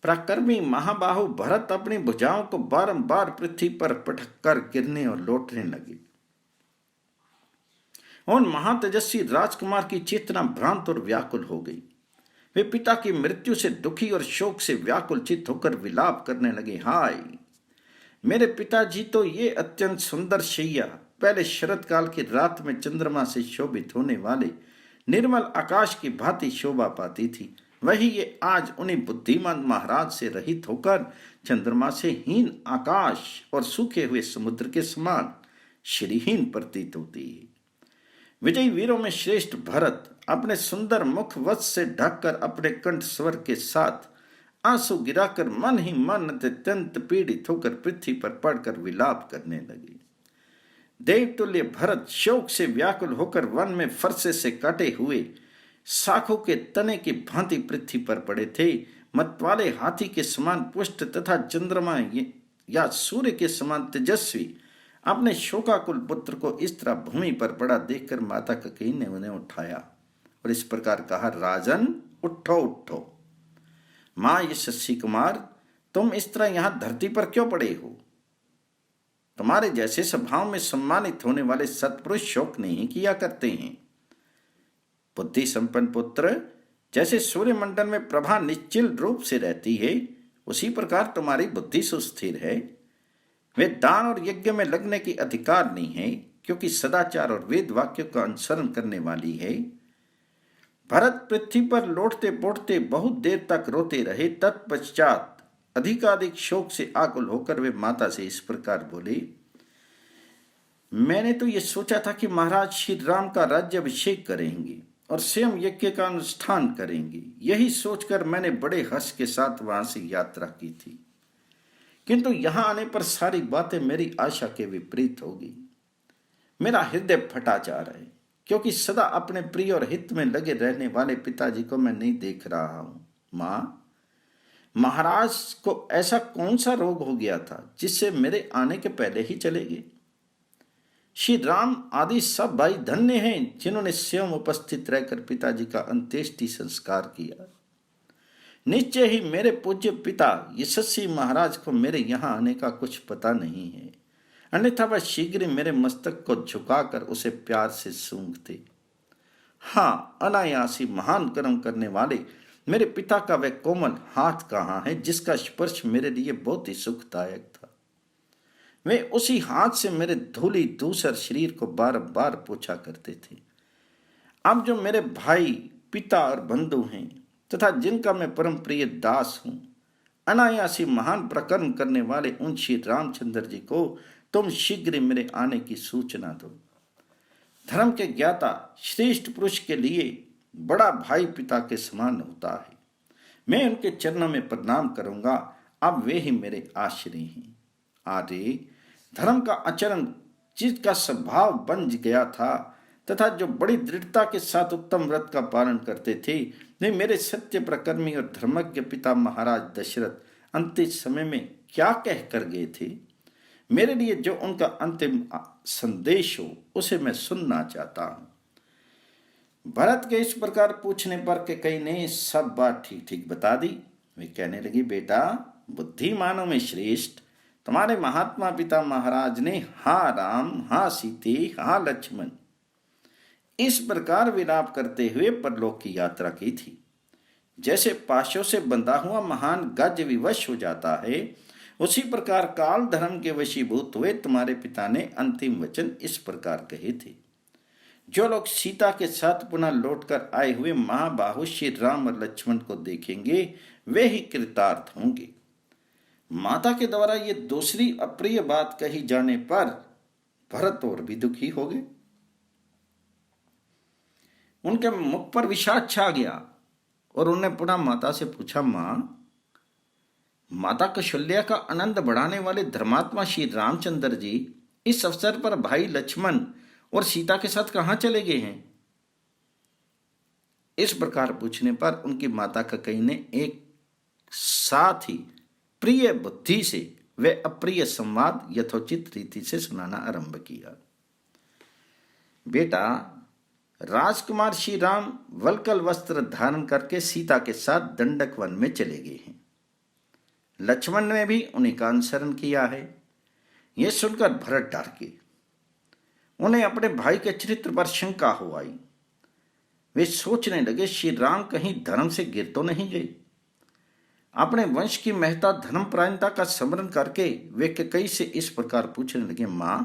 पराक्रमी महाबाहु भरत अपनी भुजाओं को बारंबार पृथ्वी पर पटक कर गिरने और लौटने लगे। उन महातेजस्वी राजकुमार की चेतना भ्रांत और व्याकुल हो गई। वे पिता की मृत्यु से दुखी और शोक से व्याकुल चित्त होकर विलाप करने लगे, हाय मेरे पिताजी तो ये अत्यंत सुंदर शैया पहले शरद काल की रात में चंद्रमा से शोभित होने वाले निर्मल आकाश की भांति शोभा पाती थी, वही ये आज उन्हीं बुद्धिमान महाराज से रहित होकर चंद्रमा से हीन आकाश और सूखे हुए समुद्र के समान श्रीहीन प्रतीत होती है। विजयी वीरों में श्रेष्ठ भरत अपने सुंदर मुख वत्स से ढककर अपने कंठ स्वर के साथ आंसू गिराकर मन ही मन अत्यंत पीड़ित होकर पृथ्वी पर पड़कर विलाप करने लगे। देवतुल्य भरत शोक से व्याकुल होकर वन में फरसे से काटे हुए शाखों के तने की भांति पृथ्वी पर पड़े थे। मतवाले हाथी के समान पुष्ट तथा चंद्रमा या सूर्य के समान तेजस्वी अपने शोकाकुल पुत्र को इस तरह भूमि पर पड़ा देखकर माता कैकेयी ने उन्हें उठाया और इस प्रकार कहा, राजन उठो उठो। मां यशस्वी कुमार, तुम इस तरह यहां धरती पर क्यों पड़े हो? तुम्हारे जैसे स्वभाव में सम्मानित होने वाले सत्पुरुष शोक नहीं किया करते हैं। बुद्धि संपन्न पुत्र, जैसे सूर्यमंडल में प्रभा निश्चिल रूप से रहती है, उसी प्रकार तुम्हारी बुद्धि सुस्थिर है। वे दान और यज्ञ में लगने की अधिकार नहीं है, क्योंकि सदाचार और वेद वाक्यों का अनुसरण करने वाली है। भरत पृथ्वी पर लौटते पौटते बहुत देर तक रोते रहे। तत्पश्चात अधिकाधिक शोक से आकुल होकर वे माता से इस प्रकार बोले, मैंने तो ये सोचा था कि महाराज श्री राम का राज्याभिषेक करेंगे और स्वयं यज्ञ का अनुष्ठान करेंगे। यही सोचकर मैंने बड़े हर्ष के साथ वहां से यात्रा की थी, किंतु यहां आने पर सारी बातें मेरी आशा के विपरीत हो गई। मेरा हृदय फटा जा रहा है, क्योंकि सदा अपने प्रिय और हित में लगे रहने वाले पिताजी को मैं नहीं देख रहा हूं। मां, महाराज को ऐसा कौन सा रोग हो गया था जिससे मेरे आने के पहले ही चले गए? श्री राम आदि सब भाई धन्य हैं जिन्होंने स्वयं उपस्थित रहकर पिताजी का अंत्येष्टि संस्कार किया। निश्चय ही मेरे पूज्य पिता यशस्वी महाराज को मेरे यहाँ आने का कुछ पता नहीं है, अन्यथा वह शीघ्र मेरे मस्तक को झुकाकर उसे प्यार से सूंघते। हाँ, अनायासी महान कर्म करने वाले मेरे पिता का वह कोमल हाथ कहाँ है जिसका स्पर्श मेरे लिए बहुत ही सुखदायक था। वे उसी हाथ से मेरे धूली दूसर शरीर को बार बार पोछा करते थे। अब जो मेरे भाई, पिता और बंधु हैं तथा जिनका मैं परम प्रिय दास हूं, अनायासी महान प्रकर्म करने वाले उन श्री रामचंद्र जी को तुम शीघ्र मेरे आने की सूचना दो। धर्म के ज्ञाता श्रेष्ठ पुरुष के लिए बड़ा भाई पिता के समान होता है। मैं उनके चरणों में प्रणाम करूंगा, अब वे ही मेरे आश्रय हैं। आर्य, धर्म का आचरण जिसका स्वभाव बन गया था तथा जो बड़ी दृढ़ता के साथ उत्तम व्रत का पालन करते थे, वे मेरे सत्य प्रकर्मी और धर्मज्ञ पिता महाराज दशरथ अंतिम समय में क्या कह कर गए थे। मेरे लिए जो उनका अंतिम संदेश हो उसे मैं सुनना चाहता हूं। भरत के इस प्रकार पूछने पर कैकेयी ने सब बात ठीक ठीक बता दी। वे कहने लगी, बेटा, बुद्धिमानों में श्रेष्ठ तुम्हारे महात्मा पिता महाराज ने हाँ राम, हाँ सीते, हाँ लक्ष्मण इस प्रकार विलाप करते हुए परलोक की यात्रा की थी। जैसे पाशों से बंधा हुआ महान गज विवश हो जाता है, उसी प्रकार काल धर्म के वशीभूत हुए तुम्हारे पिता ने अंतिम वचन इस प्रकार कहे थे। जो लोग सीता के साथ पुनः लौटकर आए हुए महाबाहु श्री राम और लक्ष्मण को देखेंगे, वे ही कृतार्थ होंगे। माता के द्वारा ये दूसरी अप्रिय बात कही जाने पर भरत और भी दुखी हो गए। उनके मुख पर विषाद छा गया और उन्होंने पुनः माता से पूछा, माता कौशल्या का आनंद बढ़ाने वाले धर्मात्मा श्री रामचंद्र जी इस अवसर पर भाई लक्ष्मण और सीता के साथ कहां चले गए हैं? इस प्रकार पूछने पर उनकी माता कैकेयी ने एक साथ ही प्रिय बुद्धि से वे अप्रिय संवाद यथोचित रीति से सुनाना आरंभ किया। बेटा, राजकुमार श्री राम वल्कल वस्त्र धारण करके सीता के साथ दंडक वन में चले गए हैं। लक्ष्मण ने भी उन्हीं का अनुसरण किया है। यह सुनकर भरत डर गए। उन्हें अपने भाई के चरित्र पर शंका हो आई। वे सोचने लगे, श्री राम कहीं धर्म से गिर तो नहीं गए। अपने वंश की महत्ता धर्मपरायणता का स्मरण करके वे कैकेयी से इस प्रकार पूछने लगे, मां,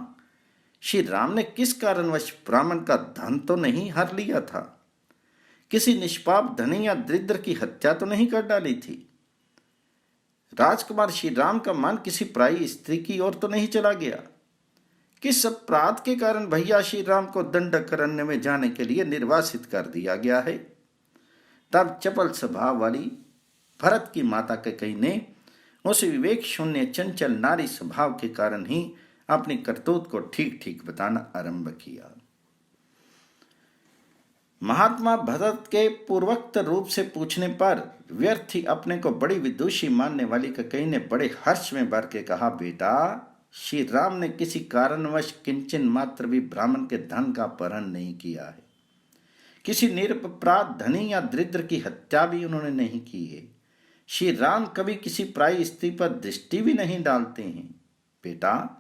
श्री राम ने किस कारणवश ब्राह्मण का धन तो नहीं हर लिया था, किसी निष्पाप धनी या दरिद्र की हत्या तो नहीं कर डाली थी, राजकुमार श्री राम का मन किसी पराई स्त्री की ओर तो नहीं चला गया, किस अपराध के कारण भैया श्री राम को दंडकारण्य में जाने के लिए निर्वासित कर दिया गया है। तब चपल स्वभाव वाली भरत की माता कैकेयी ने उस विवेक शून्य चंचल नारी स्वभाव के कारण ही अपनी करतूत को ठीक ठीक बताना आरंभ किया। महात्मा भरत के पूर्वोक्त रूप से पूछने पर व्यर्थ ही अपने को बड़ी विदुषी मानने वाली कैकेयी ने बड़े हर्ष में भर के कहा, बेटा, श्री राम ने किसी कारणवश किंचन मात्र भी ब्राह्मण के धन का अपहरण नहीं किया है, किसी निरपराध धनी या दरिद्र की हत्या भी उन्होंने नहीं की है। श्री राम कभी किसी पराई स्त्री पर दृष्टि भी नहीं डालते हैं। बेटा,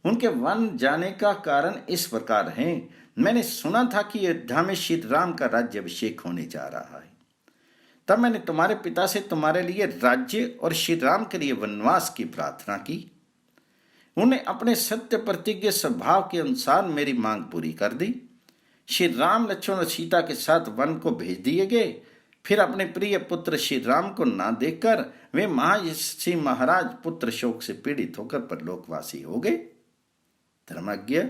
उनके वन जाने का कारण इस प्रकार है, मैंने सुना था कि अयोध्या में श्री राम का राज्याभिषेक होने जा रहा है। तब मैंने तुम्हारे पिता से तुम्हारे लिए राज्य और श्री राम के लिए वनवास की प्रार्थना की। उन्हें अपने सत्य प्रतिज्ञ स्वभाव के अनुसार मेरी मांग पूरी कर दी। श्री राम, लक्ष्मण और सीता के साथ वन को भेज दिए गए। फिर अपने प्रिय पुत्र श्री राम को ना देखकर वे महायशस्वी महाराज पुत्र शोक से पीड़ित होकर परलोकवासी हो गए। धर्मज्ञ,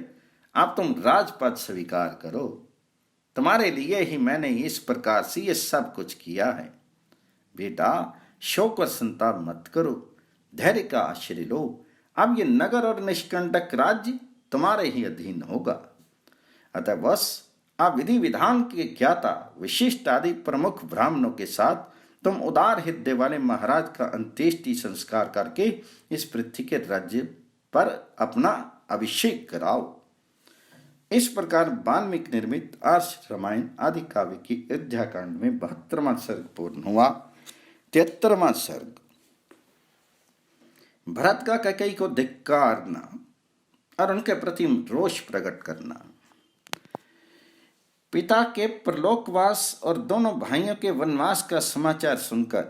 आप तुम राजपद स्वीकार करो। तुम्हारे लिए ही मैंने इस प्रकार से ये सब कुछ किया है। बेटा, शोक और संताप मत करो, धैर्य का आश्रय लो। अब ये नगर और निष्कंटक राज्य तुम्हारे ही अधीन होगा। अतः बस आप विधि विधान के ज्ञाता विशिष्ट आदि प्रमुख ब्राह्मणों के साथ तुम उदार हृदय वाले महाराज का अंत्येष्टि संस्कार करके इस पृथ्वी के राज्य पर अपना अभिषेक कराओ। इस प्रकार वाल्मीकि निर्मित आर्ष रामायण आदि काव्य की अयोध्या कांड में 72वां सर्ग पूर्ण हुआ। 73वां सर्ग भरत का कैकेयी को धिक्कारना और उनके प्रति रोष प्रकट करना। पिता के परलोकवास और दोनों भाइयों के वनवास का समाचार सुनकर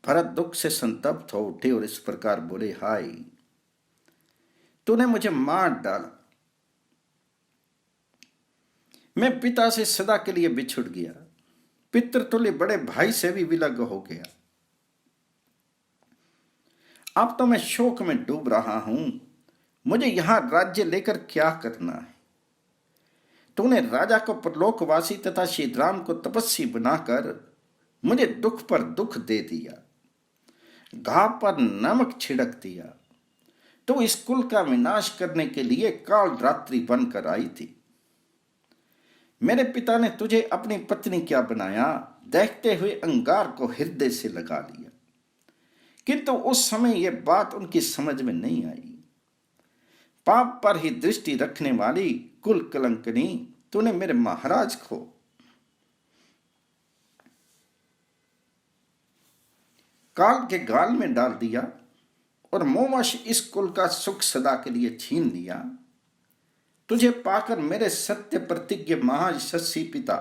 भरत दुख से संतप्त हो उठे और इस प्रकार बोले, हाय, तूने मुझे मार डाला। मैं पिता से सदा के लिए बिछुड़ गया, पितृतुल्य बड़े भाई से भी विलग हो गया। अब तो मैं शोक में डूब रहा हूं। मुझे यहां राज्य लेकर क्या करना है? तूने राजा को परलोकवासी तथा श्री राम को तपस्वी बनाकर मुझे दुख पर दुख दे दिया, घाव पर नमक छिड़क दिया। तू इस कुल का विनाश करने के लिए काल रात्रि बनकर आई थी। मेरे पिता ने तुझे अपनी पत्नी क्या बनाया, देखते हुए अंगार को हृदय से लगा लिया, किंतु उस समय यह बात उनकी समझ में नहीं आई। पाप पर ही दृष्टि रखने वाली कुल कलंकनी, तूने मेरे महाराज को काल के गाल में डाल दिया और मोहवश इस कुल का सुख सदा के लिए छीन लिया। तुझे पाकर मेरे सत्य प्रतिज्ञ महायशस्वी पिता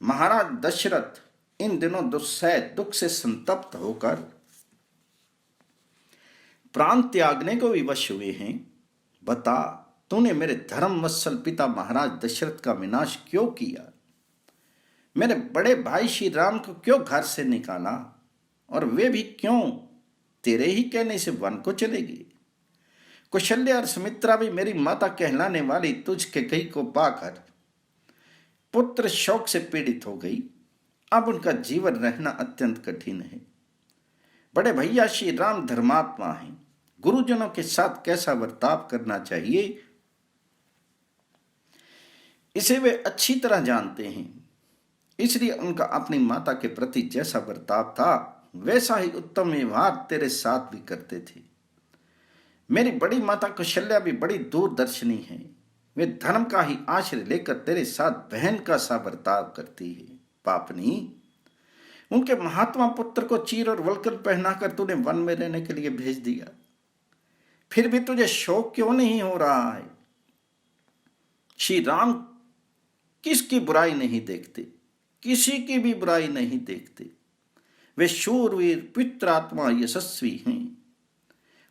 महाराज दशरथ इन दिनों दुस्सह दुख से संतप्त होकर प्राण त्यागने को विवश हुए हैं। बता, तूने मेरे धर्म वत्सल पिता महाराज दशरथ का विनाश क्यों किया? मेरे बड़े भाई श्री राम को क्यों घर से निकाला, और वे भी क्यों तेरे ही कहने से वन को चले गए? कौशल्या और सुमित्रा भी मेरी माता कहलाने वाली तुझ कैकेयी को पाकर पुत्र शोक से पीड़ित हो गई। अब उनका जीवन रहना अत्यंत कठिन है। बड़े भैया श्री राम धर्मात्मा हैं, गुरुजनों के साथ कैसा बर्ताव करना चाहिए इसे वे अच्छी तरह जानते हैं। इसलिए उनका अपनी माता के प्रति जैसा बर्ताव था वैसा ही उत्तम व्यवहार तेरे साथ भी करते थे। मेरी बड़ी माता कौशल्या भी बड़ी दूरदर्शिनी है। वे धर्म का ही आश्रय लेकर तेरे साथ बहन का सा बर्ताव करती है। पापनी, उनके महात्मा पुत्र को चीर और वलकल पहनाकर तूने वन में रहने के लिए भेज दिया, फिर भी तुझे शोक क्यों नहीं हो रहा है? श्री राम किसकी बुराई नहीं देखते, किसी की भी बुराई नहीं देखते। वे शूरवीर पित्रात्मा यशस्वी हैं।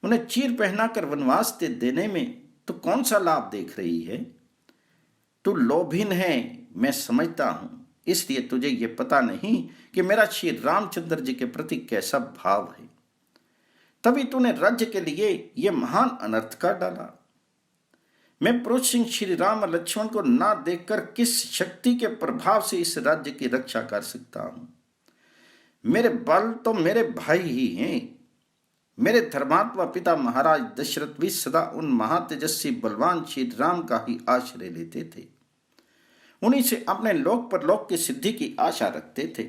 उन्हें चीर पहनाकर वनवास देने में तू कौन सा लाभ देख रही है? तू लोभीन है, मैं समझता हूं, इसलिए तुझे ये पता नहीं कि मेरा श्री रामचंद्र जी के प्रति कैसा भाव है। तभी तूने राज्य के लिए यह महान अनर्थ कर डाला। मैं पुरुष सिंह श्री राम और लक्ष्मण को ना देखकर किस शक्ति के प्रभाव से इस राज्य की रक्षा कर सकता हूं? मेरे बल तो मेरे भाई ही हैं। मेरे धर्मात्मा पिता महाराज दशरथ भी सदा उन महातेजस्वी बलवान श्री राम का ही आश्रय लेते थे। उन्हीं से अपने लोक परलोक की सिद्धि की आशा रखते थे।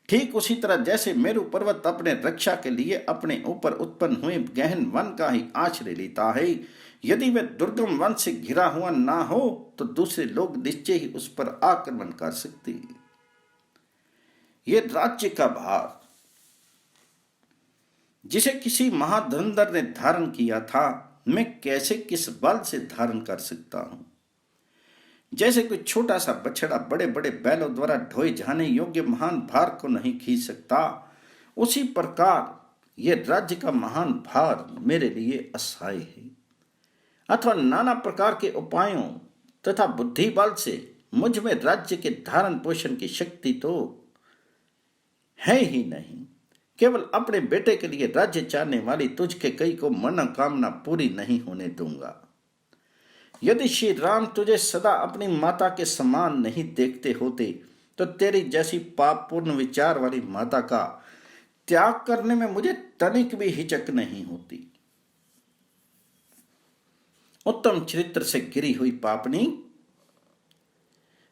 ठीक उसी तरह जैसे मेरु पर्वत अपने रक्षा के लिए अपने ऊपर उत्पन्न हुए गहन वन का ही आश्रय लेता है, यदि वह दुर्गम वन से घिरा हुआ ना हो तो दूसरे लोग निश्चय ही उस पर आक्रमण कर सकते हैं। ये राज्य का भार जिसे किसी महाधुरंधर ने धारण किया था, मैं कैसे किस बल से धारण कर सकता हूं? जैसे कोई छोटा सा बछड़ा बड़े बड़े बैलों द्वारा ढोए जाने योग्य महान भार को नहीं खींच सकता, उसी प्रकार यह राज्य का महान भार मेरे लिए असहाय है। अथवा नाना प्रकार के उपायों तथा बुद्धि बल से मुझ में राज्य के धारण पोषण की शक्ति तो है ही नहीं। केवल अपने बेटे के लिए राज्य चाहने वाली तुझके कई को मनोकामना पूरी नहीं होने दूंगा। यदि श्री राम तुझे सदा अपनी माता के समान नहीं देखते होते तो तेरी जैसी पापपूर्ण विचार वाली माता का त्याग करने में मुझे तनिक भी हिचक नहीं होती। उत्तम चरित्र से गिरी हुई पापनी,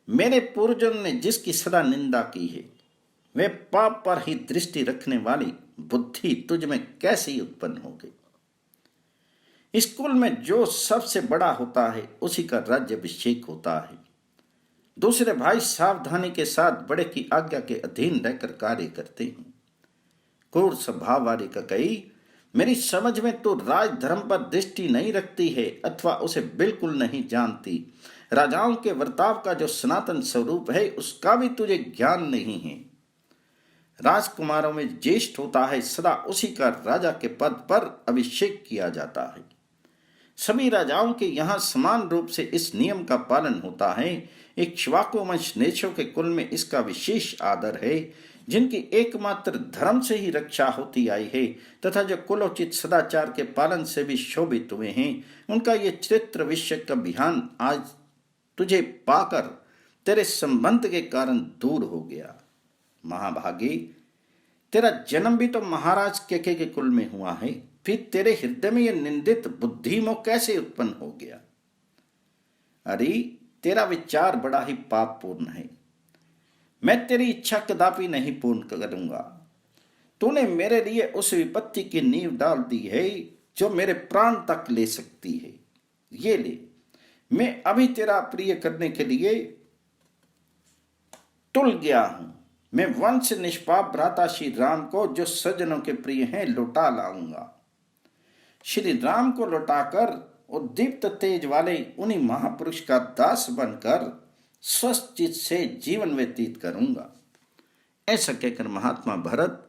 मेरे पूर्वजों ने जिसकी सदा निंदा की है, वे पाप पर ही दृष्टि रखने वाली बुद्धि तुझ में कैसे उत्पन्न हो गई? स्कूल में जो सबसे बड़ा होता है उसी का राज्याभिषेक होता है। दूसरे भाई सावधानी के साथ बड़े की आज्ञा के अधीन रहकर कार्य करते हैं। क्रूर स्वभाव वाली ककई, मेरी समझ में तो राजधर्म पर दृष्टि नहीं रखती है अथवा उसे बिल्कुल नहीं जानती। राजाओं के वर्ताव का जो सनातन स्वरूप है उसका भी तुझे ज्ञान नहीं है। राजकुमारों में ज्येष्ठ होता है, सदा उसी का राजा के पद पर अभिषेक किया जाता है। सभी राजाओं के यहाँ समान रूप से इस नियम का पालन होता है। इक्ष्वाकु वंश नेशों के कुल में इसका विशेष आदर है, जिनकी एकमात्र धर्म से ही रक्षा होती आई है तथा जो कुलोचित सदाचार के पालन से भी शोभित हुए हैं, उनका ये चरित्र विषयक अभियान आज तुझे पाकर तेरे संबंध के कारण दूर हो गया। महाभागी, तेरा जन्म भी तो महाराज केके के कुल में हुआ है, फिर तेरे हृदय में यह निंदित बुद्धिमोह कैसे उत्पन्न हो गया? अरे, तेरा विचार बड़ा ही पापपूर्ण है। मैं तेरी इच्छा कदापि नहीं पूर्ण करूंगा। तूने मेरे लिए उस विपत्ति की नींव डाल दी है जो मेरे प्राण तक ले सकती है। ये ले, मैं अभी तेरा प्रिय करने के लिए तुल गया हूं। मैं वंश निष्पाप भ्राता श्री राम को, जो सज्जनों के प्रिय हैं, लौटा लाऊंगा। श्री राम को लौटाकर उद्दीप्त तेज वाले उन्हीं महापुरुष का दास बनकर स्वस्थ चित्त से जीवन व्यतीत करूंगा। ऐसा कहकर महात्मा भरत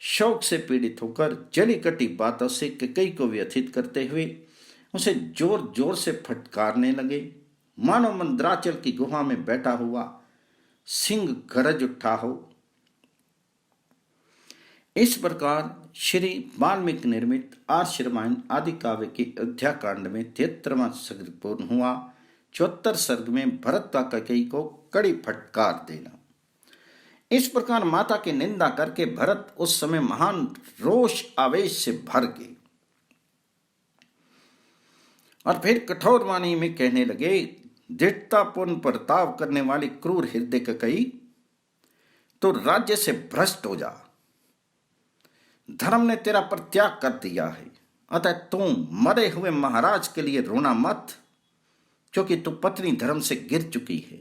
शोक से पीड़ित होकर जली कटी बातों से कैकेयी को व्यथित करते हुए उसे जोर जोर से फटकारने लगे, मानो मंद्राचल की गुहा में बैठा हुआ सिंह गरज उठा हो। इस प्रकार श्री वाल्मीकि निर्मित आर्ष रामायण आदि काव्य के अयोध्या कांड में 73वां सर्ग पूर्ण हुआ। 74 सर्ग में भरत का कैकेयी को कड़ी फटकार देना। इस प्रकार माता की निंदा करके भरत उस समय महान रोष आवेश से भर गए और फिर कठोर वाणी में कहने लगे, दृढ़तापूर्ण बर्ताव करने वाली क्रूर हृदय कैकेयी, तो राज्य से भ्रष्ट हो जा। धर्म ने तेरा परित्याग कर दिया है, अतः तुम मरे हुए महाराज के लिए रोना मत, क्योंकि तू पत्नी धर्म से गिर चुकी है।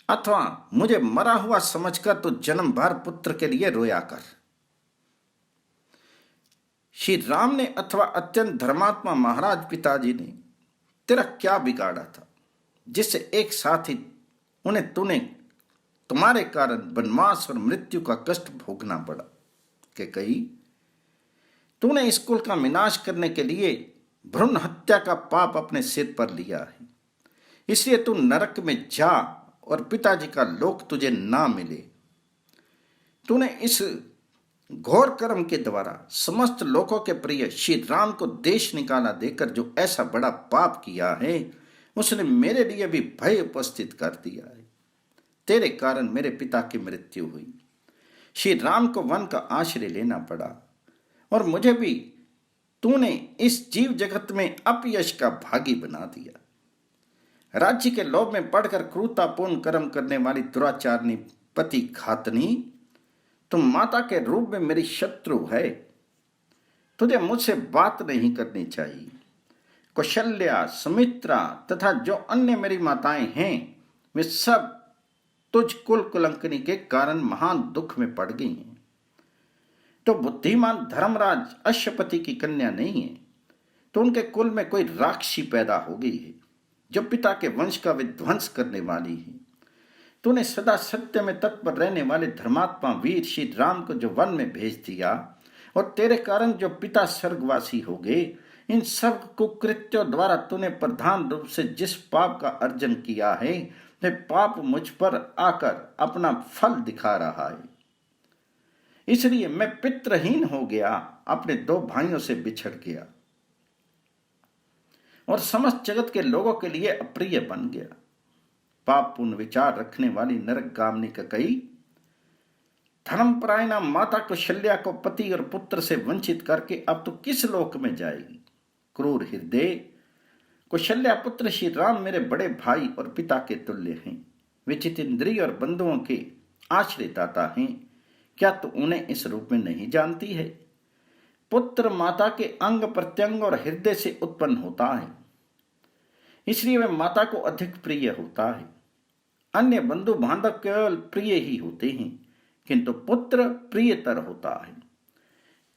अथवा मुझे मरा हुआ समझकर तू जन्म भर पुत्र के लिए रोया कर। श्री राम ने अथवा अत्यंत धर्मात्मा महाराज पिताजी ने तेरा क्या बिगाड़ा था, जिससे एक साथ ही उन्हें तुम्हारे कारण वनवास और मृत्यु का कष्ट भोगना पड़ा? कैकेयी, तूने इस कुल का विनाश करने के लिए भ्रूण हत्या का पाप अपने सिर पर लिया है। इसलिए तू नरक में जा और पिताजी का लोक तुझे ना मिले। तूने इस घोर कर्म के द्वारा समस्त लोगों के प्रिय श्री राम को देश निकाला देकर जो ऐसा बड़ा पाप किया है, उसने मेरे लिए भी भय उपस्थित कर दिया है। तेरे कारण मेरे पिता की मृत्यु हुई, श्री राम को वन का आश्रय लेना पड़ा और मुझे भी तूने इस जीव जगत में अपयश का भागी बना दिया। राज्य के लोभ में पड़कर क्रूरतापूर्ण कर्म करने वाली दुराचारनी पति घातनी, तुम माता के रूप में मेरी शत्रु है। तुझे मुझसे बात नहीं करनी चाहिए। कौशल्या, सुमित्रा तथा जो अन्य मेरी माताएं हैं, वे सब तुझ कुल कुलंकनी के कारण महान दुख में पड़ गई हैं। तो बुद्धिमान धर्मराज अश्वपति की कन्या नहीं है, तो उनके कुल में कोई राक्षसी पैदा हो गई है जो पिता के वंश का विध्वंस करने वाली है। तूने सदा सत्य में तत्पर रहने वाले धर्मात्मा वीर श्री राम को जो वन में भेज दिया और तेरे कारण जो पिता स्वर्गवासी हो गए, इन सब कुकृत्यों द्वारा तूने प्रधान रूप से जिस पाप का अर्जन किया है, वह पाप मुझ पर आकर अपना फल दिखा रहा है। इसलिए मैं पितृहीन हो गया, अपने 2 भाइयों से बिछड़ गया और समस्त जगत के लोगों के लिए अप्रिय बन गया। पाप पूर्ण विचार रखने वाली नरकगामिनी ककई, धर्मपरायणा माता कौशल्या को पति और पुत्र से वंचित करके अब तो किस लोक में जाएगी। क्रूर हृदय, कौशल्या पुत्र श्री राम मेरे बड़े भाई और पिता के तुल्य हैं। वे जितेंद्रिय और बंधुओं के आश्रयदाता हैं। क्या तू उन्हें इस रूप में नहीं जानती है? पुत्र माता के अंग प्रत्यंग और हृदय से उत्पन्न होता है, इसलिए वह माता को अधिक प्रिय होता है। अन्य बंधु बांधव केवल प्रिय ही होते हैं, किंतु पुत्र प्रियतर होता है।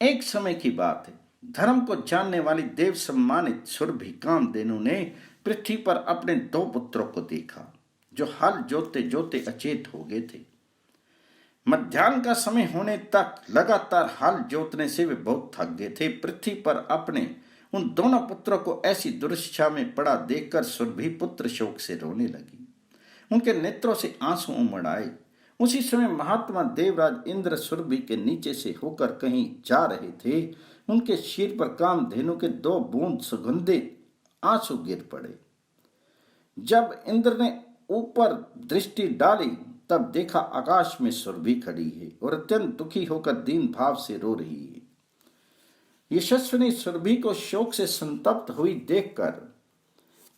एक समय की बात है, धर्म को जानने वाली देव सम्मानित सुरभि कामधेनु ने पृथ्वी पर अपने 2 पुत्रों को देखा जो हल जोते जोते अचेत हो गए थे। मध्याह्न का समय होने तक लगातार हल जोतने से वे बहुत थक गए थे। पृथ्वी पर अपने उन दोनों पुत्रों को ऐसी दुर्दशा में पड़ा देखकर सुरभि पुत्र शोक से रोने लगी। उनके नेत्रों से आंसू उमड़ आए। उसी समय महात्मा देवराज इंद्र सुरभि के नीचे से होकर कहीं जा रहे थे। उनके शीर पर कामधेनु के 2 बूंद सुगंधित आंसू गिर पड़े। जब इंद्र ने ऊपर दृष्टि डाली तब देखा आकाश में सुरभि खड़ी है और अत्यंत दुखी होकर दीन भाव से रो रही है। यशस्विनी सुरभि को शोक से संतप्त हुई देखकर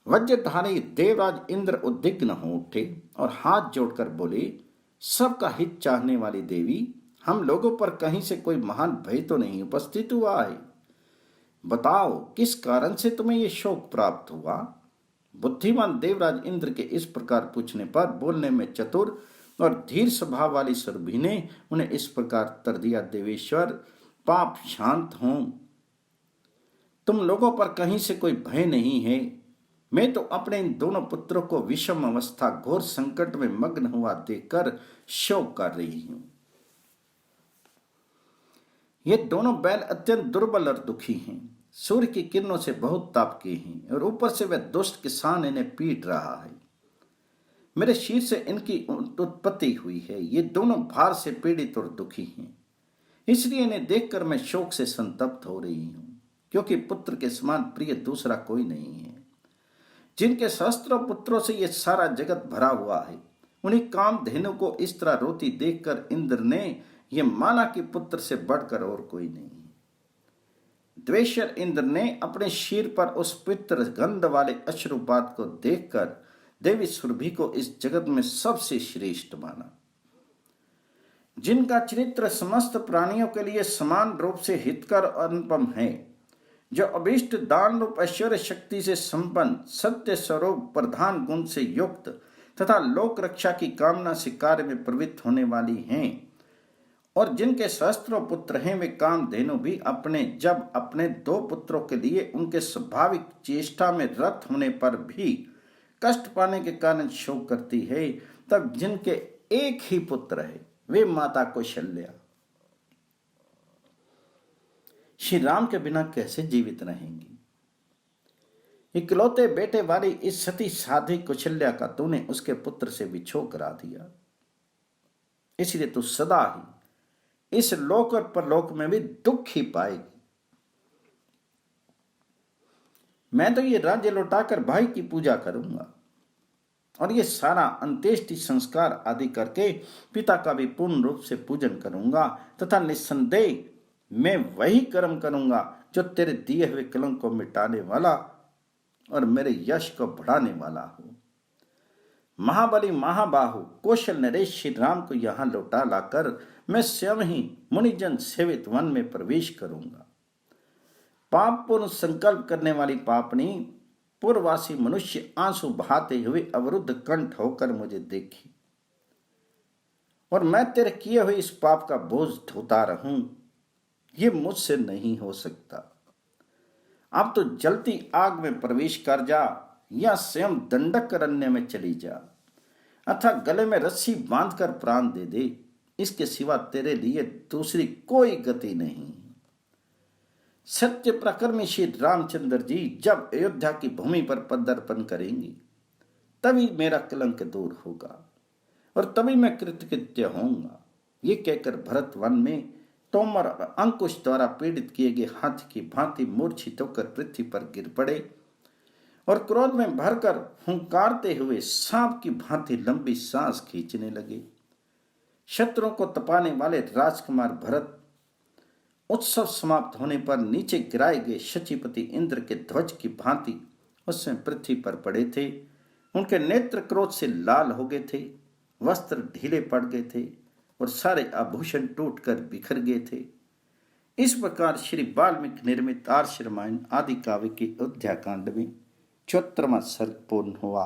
वज्रधारी देवराज इंद्र उद्विग्न हो उठे और हाथ जोड़कर बोले, सबका हित चाहने वाली देवी, हम लोगों पर कहीं से कोई महान भय तो नहीं उपस्थित हुआ है। बताओ किस कारण से तुम्हें यह शोक प्राप्त हुआ। बुद्धिमान देवराज इंद्र के इस प्रकार पूछने पर बोलने में चतुर और धीर स्वभाव वाली सुरभि ने उन्हें इस प्रकार उत्तर दिया, देवेश्वर, पाप शांत हों। तुम लोगों पर कहीं से कोई भय नहीं है। मैं तो अपने इन दोनों पुत्रों को विषम अवस्था घोर संकट में मग्न हुआ देखकर शोक कर रही हूं। ये दोनों बैल अत्यंत दुर्बल और दुखी हैं। सूर्य की किरणों से बहुत ताप के हैं और ऊपर से वह दुष्ट किसान इन्हें पीट रहा है। मेरे शीर से इनकी उत्पत्ति हुई है। ये दोनों भार से पीड़ित और दुखी हैं, इसलिए इन्हें देखकर मैं शोक से संतप्त हो रही हूं, क्योंकि पुत्र के समान प्रिय दूसरा कोई नहीं है। जिनके सहस्त्रों पुत्रों से ये सारा जगत भरा हुआ है, उन्हीं कामधेनु को इस तरह रोती देखकर इंद्र ने यह माना कि पुत्र से बढ़कर और कोई नहीं। द्वेषर इंद्र ने अपने शीर पर उस पितृ गंध वाले अश्रुपात को देखकर देवी सुरभि को इस जगत में सबसे श्रेष्ठ माना। जिनका चरित्र समस्त प्राणियों के लिए समान रूप से हितकर और अनुपम है, जो अभीष्ट दान रूप ऐश्वर्य शक्ति से संपन्न, सत्य स्वरूप प्रधान गुण से युक्त तथा लोक रक्षा की कामना से कार्य में प्रवृत्त होने वाली हैं, और जिनके सहस्त्रों पुत्र हैं, वे कामधेनु भी जब अपने 2 पुत्रों के लिए उनके स्वाभाविक चेष्टा में रत होने पर भी कष्ट पाने के कारण शोक करती है, तब जिनके एक ही पुत्र है, वे माता कौशल्या श्री राम के बिना कैसे जीवित रहेंगी। इकलौते बेटे वाली इस सती साध्वी कौशल्या का तूने उसके पुत्र से विछोह करा दिया, इसलिए तू सदा ही इस लोक और परलोक में भी दुख ही पाएगी। मैं तो ये राज्य लौटाकर भाई की पूजा करूंगा और ये सारा अंत्येष्टि संस्कार आदि करके पिता का भी पूर्ण रूप से पूजन करूंगा तथा निस्संदेह मैं वही कर्म करूंगा जो तेरे दिए हुए कलंक को मिटाने वाला और मेरे यश को बढ़ाने वाला हो। महाबली महाबाहु कौशल नरेश श्री राम को यहां लौटा लाकर मैं स्वयं ही मुनिजन सेवित वन में प्रवेश करूंगा। पाप पूर्ण संकल्प करने वाली पापनी पूर्ववासी मनुष्य आंसू बहाते हुए अवरुद्ध कंठ होकर मुझे देखी और मैं तेरे किए हुए इस पाप का बोझ ढोता रहूं, ये मुझसे नहीं हो सकता। अब तो जलती आग में प्रवेश कर जा या स्वयं दंडक अरण्य में चली जा अथवा गले में रस्सी बांधकर प्राण दे दे, इसके सिवा तेरे लिए दूसरी कोई गति नहीं। सत्य प्रकर्मी श्री रामचंद्र जी जब अयोध्या की भूमि पर पदार्पण करेंगी तभी मेरा कलंक दूर होगा और तभी मैं कृतकृत्य होऊंगा। ये कहकर भरत वन में तोमर और अंकुश द्वारा पीड़ित किए गए हाथी की भांति मूर्छित होकर पृथ्वी पर गिर पड़े और क्रोध में भरकर हुंकारते हुए सांप की भांति लंबी सांस खींचने लगे। शत्रुओं को तपाने वाले राजकुमार भरत उत्सव समाप्त होने पर नीचे गिराए गए शचीपति इंद्र के ध्वज की भांति उसमें पृथ्वी पर पड़े थे। उनके नेत्र क्रोध से लाल हो गए थे, वस्त्र ढीले पड़ गए थे और सारे आभूषण टूटकर बिखर गए थे। इस प्रकार श्री वाल्मीकि निर्मित आर्ष रामायण आदि काव्य के अयोध्या कांड में 74वां सर्ग पूर्ण हुआ।